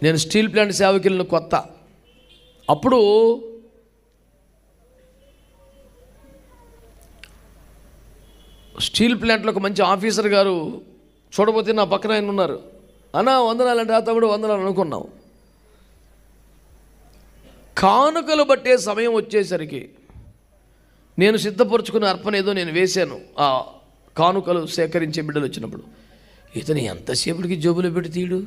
నేను స్టీల్ ప్లాంట్ సేవకులను కొత్త. అప్పుడు స్టీల్ ప్లాంట్లో ఒక మంచి ఆఫీసర్ గారు చూడబోతే నా పక్కన ఆయన ఉన్నారు. అన్నా వందనాలంటే ఆ తమ్ముడు వందనాలు అనుకున్నాం. కానుకలు బట్టే సమయం వచ్చేసరికి నేను సిద్ధపరుచుకున్న అర్పణ ఏదో నేను వేశాను. ఆ కానుకలు సేకరించే బిడ్డలు వచ్చినప్పుడు ఇతను ఎంతసేపటికి జోబులో పెట్టి తీయడు.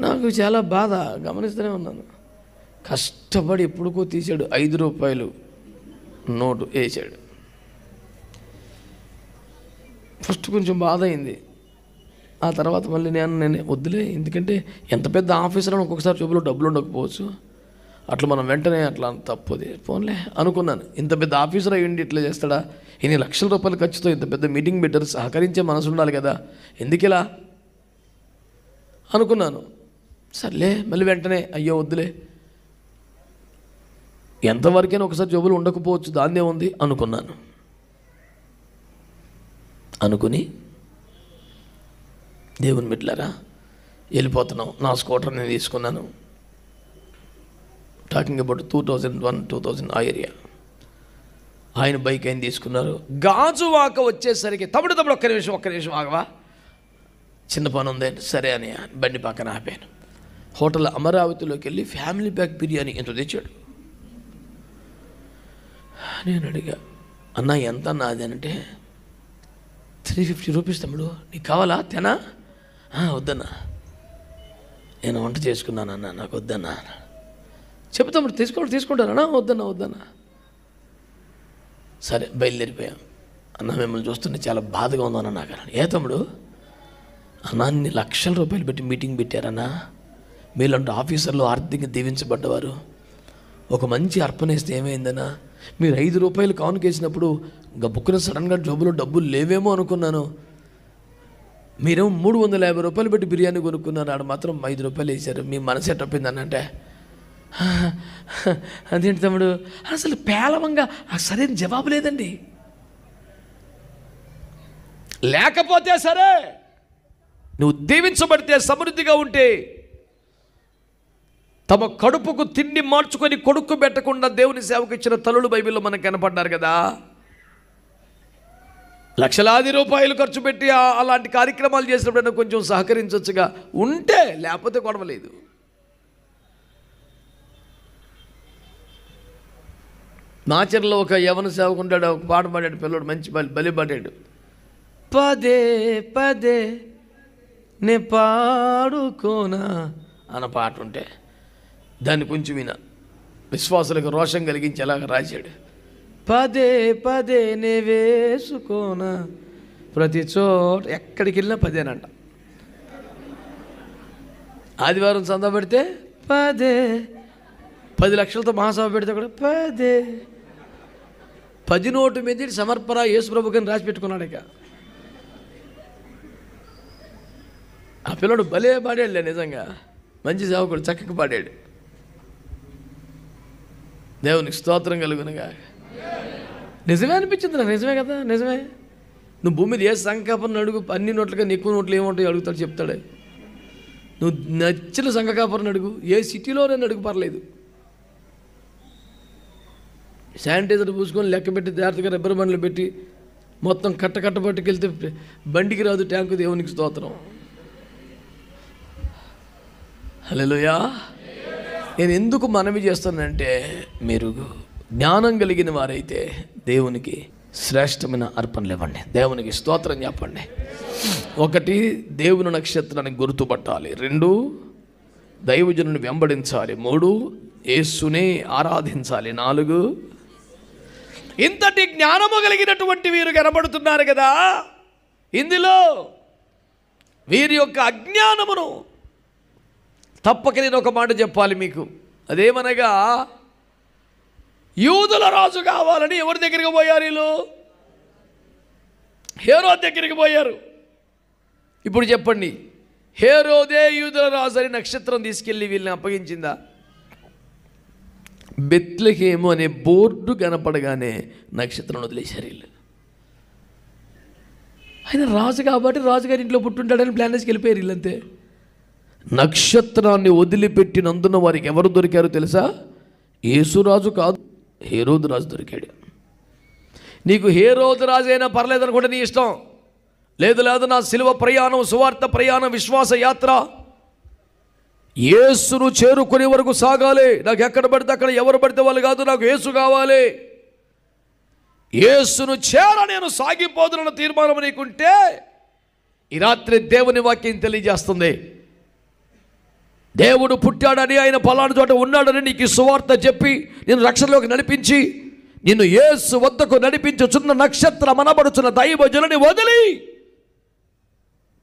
నాకు చాలా బాధ, గమనిస్తూనే ఉన్నాను. కష్టపడి ఎప్పుడుకో తీసాడు. 5 రూపాయలు నోటు వేసాడు. ఫస్ట్ కొంచెం బాధ అయింది. ఆ తర్వాత మళ్ళీ నేను వద్దులే, ఎందుకంటే ఎంత పెద్ద ఆఫీసర్ అని ఒక్కొక్కసారి జోబులో డబ్బులు ఉండకపోవచ్చు, అట్లా మనం వెంటనే అట్లా తప్పది పోన్లే అనుకున్నాను. ఇంత పెద్ద ఆఫీసర్ అయ్యిండి ఇట్లా చేస్తాడా, ఇన్ని లక్షల రూపాయలు ఖర్చుతో ఇంత పెద్ద మీటింగ్ పెట్టారు, సహకరించే మనసు ఉండాలి కదా, ఎందుకు ఇలా అనుకున్నాను. సర్లే మళ్ళీ వెంటనే అయ్యో వద్దులే, ఎంతవరకైనా ఒకసారి జోబులు ఉండకపోవచ్చు, దాన్నే ఉంది అనుకున్నాను. అనుకుని దేవుని బిడ్డలారా వెళ్ళిపోతున్నాం. నా స్కూటర్ నేను తీసుకున్నాను. టాకింగ్ అబౌట్ 2001, 2000 ఆ ఏరియా. ఆయన బైక్ ఆయన తీసుకున్నారు. గాజువాక వచ్చేసరికి తమ్ముడు ఒక్క నిమిషం ఆగవా, చిన్న పని ఉందండి, సరే అని బండి పక్కన ఆపాను. హోటల్ అమరావతిలోకి వెళ్ళి ఫ్యామిలీ ప్యాక్ బిర్యానీ ఎంత తెచ్చాడు. నేను అడిగా, అన్న ఎంత అన్నా అది అంటే 350 రూపీస్ తమ్ముడు, నీకు కావాలా తినా? వద్దన్నా, నేను వంట చేసుకున్నానన్నా, నాకు వద్దన్నా. చెప్పు తమ్ముడు, తీసుకుంటానన్నా? వద్దన్నా. సరే బయలుదేరిపోయాం. అన్న మిమ్మల్ని చూస్తుంటే చాలా బాధగా ఉందన్న నాకు. ఏ తమ్ముడు? అన్న అన్ని లక్షల రూపాయలు పెట్టి మీటింగ్ పెట్టారన్నా, మీలాంటి ఆఫీసర్లు ఆర్థికంగా దీవించబడ్డవారు, ఒక మంచి అర్పణ ఇస్తే ఏమైందన్నా, మీరు 5 రూపాయలు కానుకేసినప్పుడు బుక్కున సడన్గా జబ్బులో డబ్బులు లేవేమో అనుకున్నాను, మీరేమో 350 రూపాయలు పెట్టి బిర్యానీ కొనుక్కున్నారు, ఆడ మాత్రం 5 రూపాయలు వేసారు, మీ మనసు ఎట్టొప్పిందని అంటే, అదేంటి తమ్ముడు అసలు పేలవంగా సరైన జవాబు లేదండి. లేకపోతే సరే, నువ్వు దీవించబడితే సమృద్ధిగా ఉంటే తమ కడుపుకు తిండి మార్చుకొని కొడుకు పెట్టకుండా దేవుని సేవకు ఇచ్చిన తల్లులు బైబిల్లో మనకు కనపడ్డారు కదా. లక్షలాది రూపాయలు ఖర్చు పెట్టి అలాంటి కార్యక్రమాలు చేసినప్పుడైనా కొంచెం సహకరించవచ్చుగా, ఉంటే, లేకపోతే గొడవలేదు. నాచర్లో ఒక యవన సేవకుంటాడు, ఒక పాట పాడాడు పిల్లడు, మంచి బలి పాడాడు. పదే పదే నే పాడుకోనా అన్న పాట ఉంటే దాన్ని కొంచెం విన విశ్వాసులకు రోషం కలిగించేలాగా రాశాడు. పదే పదే నే వేసుకోనా ప్రతి చోట, ఎక్కడికి వెళ్ళినా పదేనంట. ఆదివారం చందా పెడితే పదే, 10 లక్షలతో మహాసభ పెడితే కూడా పదే, 10 నోటు మీద సమర్పణ యేసుప్రభుకని రాసి పెట్టుకున్నాడు. ఇక ఆ పిల్లడు భలే పాడాడులే, నిజంగా మంచి సేవకుడు, చక్కగా పాడాడు. దేవునికి స్తోత్రం కలుగునుగా. నిజమే అనిపించింది నాకు, నిజమే కదా, నిజమే. నువ్వు భూమి మీద ఏ సంఘకాపురం అడుగు, అన్ని నోట్లుగా ఎక్కువ నోట్లు ఏముంటాయో అడుగుతాడు, చెప్తాడు. నువ్వు నచ్చిన సంఘకాపురం అడుగు, ఏ సిటీలోనే అడుగు, పర్లేదు. శానిటైజర్ పూసుకొని లెక్క పెట్టి జాగ్రత్తగా రబ్బర్ బండ్లు పెట్టి మొత్తం కట్టబట్టుకెళ్తే బండికి రాదు ట్యాంకు. దేవునికి స్తోత్రం. హల్లెలూయా. నేను ఎందుకు మనవి చేస్తానంటే, మీరు జ్ఞానం కలిగిన వారైతే దేవునికి శ్రేష్టమైన అర్పణలు ఇవ్వండి, దేవునికి స్తోత్రం చెప్పండి. 1, దేవుని నక్షత్రాన్ని గుర్తుపట్టాలి. 2, దైవజనుని వెంబడించాలి. 3, యేసునే ఆరాధించాలి. 4, ఇంతటి జ్ఞానము కలిగినటువంటి వీరు కనబడుతున్నారు కదా, ఇందులో వీరి యొక్క అజ్ఞానమును తప్పక నేను ఒక మాట చెప్పాలి మీకు. అదేమనగా, యూదుల రాజు కావాలని ఎవరి దగ్గరికి పోయారు వీళ్ళు? హేరోదు దగ్గరికి పోయారు. ఇప్పుడు చెప్పండి, హేరోదే యూదుల రాజు అని నక్షత్రం తీసుకెళ్ళి వీళ్ళని అప్పగించిందా? బెత్లెహేము అనే బోర్డు కనపడగానే నక్షత్రం వదిలేశారు వీళ్ళు. ఆయన రాజు కాబట్టి రాజుగారి ఇంట్లో పుట్టుంటాడని ప్లాన్ వేసి వెళ్ళిపోయారు వీళ్ళంతే. నక్షత్రాన్ని వదిలిపెట్టినందున వారికి ఎవరు దొరికారో తెలుసా? యేసురాజు కాదు, హేరోదు రాజు దొరికాడు. నీకు హేరోదు రాజు అయినా పర్లేదు అనుకుంటే నీ ఇష్టం. లేదు నా సిలువ ప్రయాణం, సువార్త ప్రయాణం, విశ్వాస యాత్ర యేసును చేరుకునే వరకు సాగాలి. నాకు ఎక్కడ పడితే అక్కడ, ఎవరు పడితే వాళ్ళు కాదు, నాకు యేసు కావాలి. యేసును చేర నేను సాగిపోదునన్న తీర్మానం నీకుంటే ఈ రాత్రి దేవుని వాక్యం తెలియజేస్తుంది. దేవుడు పుట్టాడని, ఆయన పలానా చోట ఉన్నాడని నీకు సువార్త చెప్పి నేను రక్షణలోకి నడిపించి నిన్ను యేసు వద్దకు నడిపించుచున్న నక్షత్రం అనబడుచున్న దైవజనుని వదిలి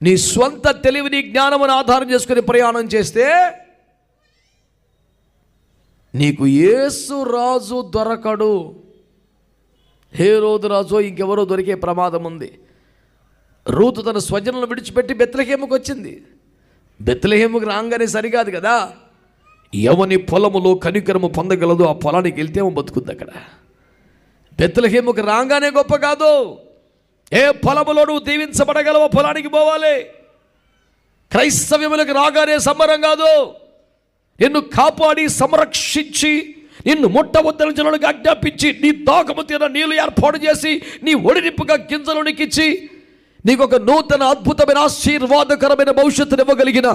నీ స్వంత తెలివిని, జ్ఞానమును ఆధారం చేసుకుని ప్రయాణం చేస్తే నీకు యేసు రాజు దొరకడు. హేరోదు రాజు ఇంకెవరో దొరికే ప్రమాదం ఉంది. రూతు తన స్వజనులను విడిచిపెట్టి బెత్లెహేముకు వచ్చింది. బెత్లెహేముకు రాగానే సరికాదు కదా. ఎవని పొలములో కనికరము పొందగలదో ఆ పొలానికి వెళ్తే బతుకుద్ది అక్కడ. బెత్లెహేముకు రాగానే గొప్ప కాదు. ఏ పొలములో నువ్వు దీవించబడగలవో పొలానికి పోవాలి. క్రైస్తవ్యములకు రాగానే సంబరం కాదు. నిన్ను కాపాడి సంరక్షించి నిన్ను ముట్టవద్దని జనులకు ఆజ్ఞాపించి నీ దాకము తీర నీళ్లు ఏర్పాటు చేసి నీ ఒడినిప్పుగా గింజలు నిక్కించి నీకు ఒక నూతన అద్భుతమైన ఆశీర్వాదకరమైన భవిష్యత్తును ఇవ్వగలిగిన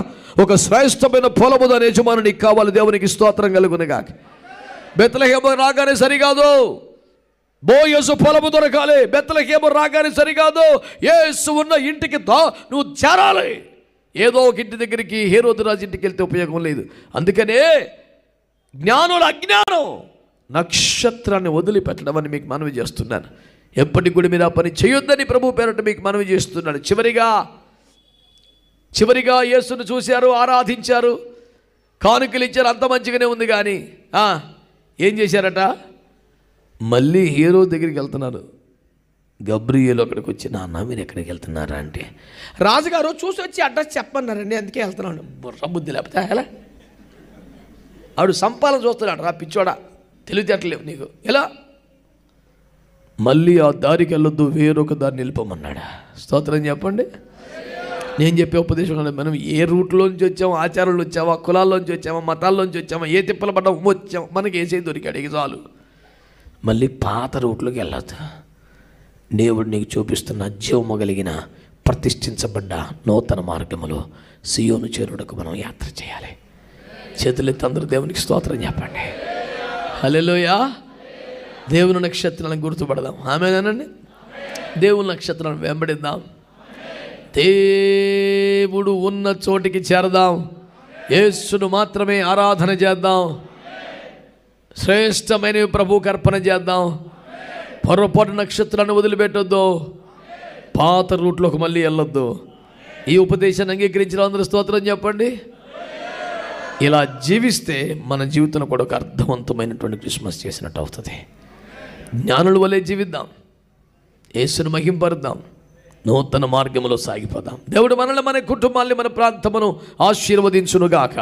ఒక శ్రేష్టమైన పొలము దాని యజమాని నీకు కావాలి. దేవునికి స్తోత్రం కలుగునుగా. బెత్లెహేము రాగానే సరికాదు, బోయజు పొలము దొరకాలి. బెత్లెహేము రాగానే సరికాదు, యేసు ఉన్న ఇంటికి నువ్వు చేరాలి. ఏదో ఒక ఇంటి దగ్గరికి హేరోదు రాజు ఇంటికి వెళ్తే ఉపయోగం లేదు. అందుకనే జ్ఞానుల అజ్ఞానం నక్షత్రాన్ని వదిలిపెట్టడం అని మీకు మనవి చేస్తున్నాను. ఎప్పటికి కూడా మీరు ఆ పని చేయొద్దని ప్రభు పేరట మీకు మనవి చేస్తున్నాను. చివరిగా యేసును చూశారు, ఆరాధించారు, కానుకలు ఇచ్చారు, అంత మంచిగానే ఉంది. కానీ ఏం చేశారట? మళ్ళీ హీరో దగ్గరికి వెళ్తున్నారు. గబ్రియేలు అక్కడికి వచ్చి, నాన్న మీరు ఎక్కడికి వెళ్తున్నారా అంటే, రాజుగారు చూసి వచ్చి అడ్రస్ చెప్పన్నారండి, అందుకే వెళ్తున్నాను. బుర్ర బుద్ధి లేకపోతే ఎలా? ఆడు సంపాలన చూస్తున్నాడు. రా పిచ్చోడా, తెలివితేటలేవు నీకు. ఎలా? మళ్ళీ ఆ దారికి వెళ్ళొద్దు, వేరొక దారి నిలిపమన్నాడా? స్తోత్రం చెప్పండి. నేను చెప్పే ఉపదేశం, మనం ఏ రూట్లోంచి వచ్చామో, ఆచారాలు వచ్చామా, కులాల్లోంచి వచ్చామా, మతాల్లోంచి వచ్చామా, ఏ తిప్పల పడ్డా వచ్చామో, మనకి ఏసే దొరికాడు ఇక చాలు. మళ్ళీ పాత రూట్లోకి వెళ్ళొద్దు. దేవుడు నీకు చూపిస్తున్న జీవము కలిగిన ప్రతిష్ఠించబడ్డ నూతన మార్గములో సియోను చేరుటకు మనం యాత్ర చేయాలి. చేతులెత్తి అందరూ దేవునికి స్తోత్రం చెప్పండి. హల్లెలూయా. దేవుని నక్షత్రాలను గుర్తుపడదాం. ఆమేనండి. దేవుని నక్షత్రాలను వెంబడిద్దాం. దేవుడు ఉన్న చోటికి చేరదాం. యేసును మాత్రమే ఆరాధన చేద్దాం. శ్రేష్టమైనవి ప్రభువుకు అర్పణ చేద్దాం. పొరపాటు నక్షత్రాన్ని వదిలిపెట్టొద్దు. పాత రూట్లోకి మళ్ళీ వెళ్ళొద్దు. ఈ ఉపదేశాన్ని అంగీకరించిన అందరూ స్తోత్రం చెప్పండి. ఇలా జీవిస్తే మన జీవితంలో కూడా ఒక అర్థవంతమైనటువంటి క్రిస్మస్ చేసినట్టు అవుతుంది. జ్ఞానుల వలె జీవిద్దాం, యేసును మహింపరుద్దాం, నూతన మార్గంలో సాగిపోదాం. దేవుడు మనల్ని, మన కుటుంబాన్ని, మన ప్రాంతమును ఆశీర్వదించునుగాక.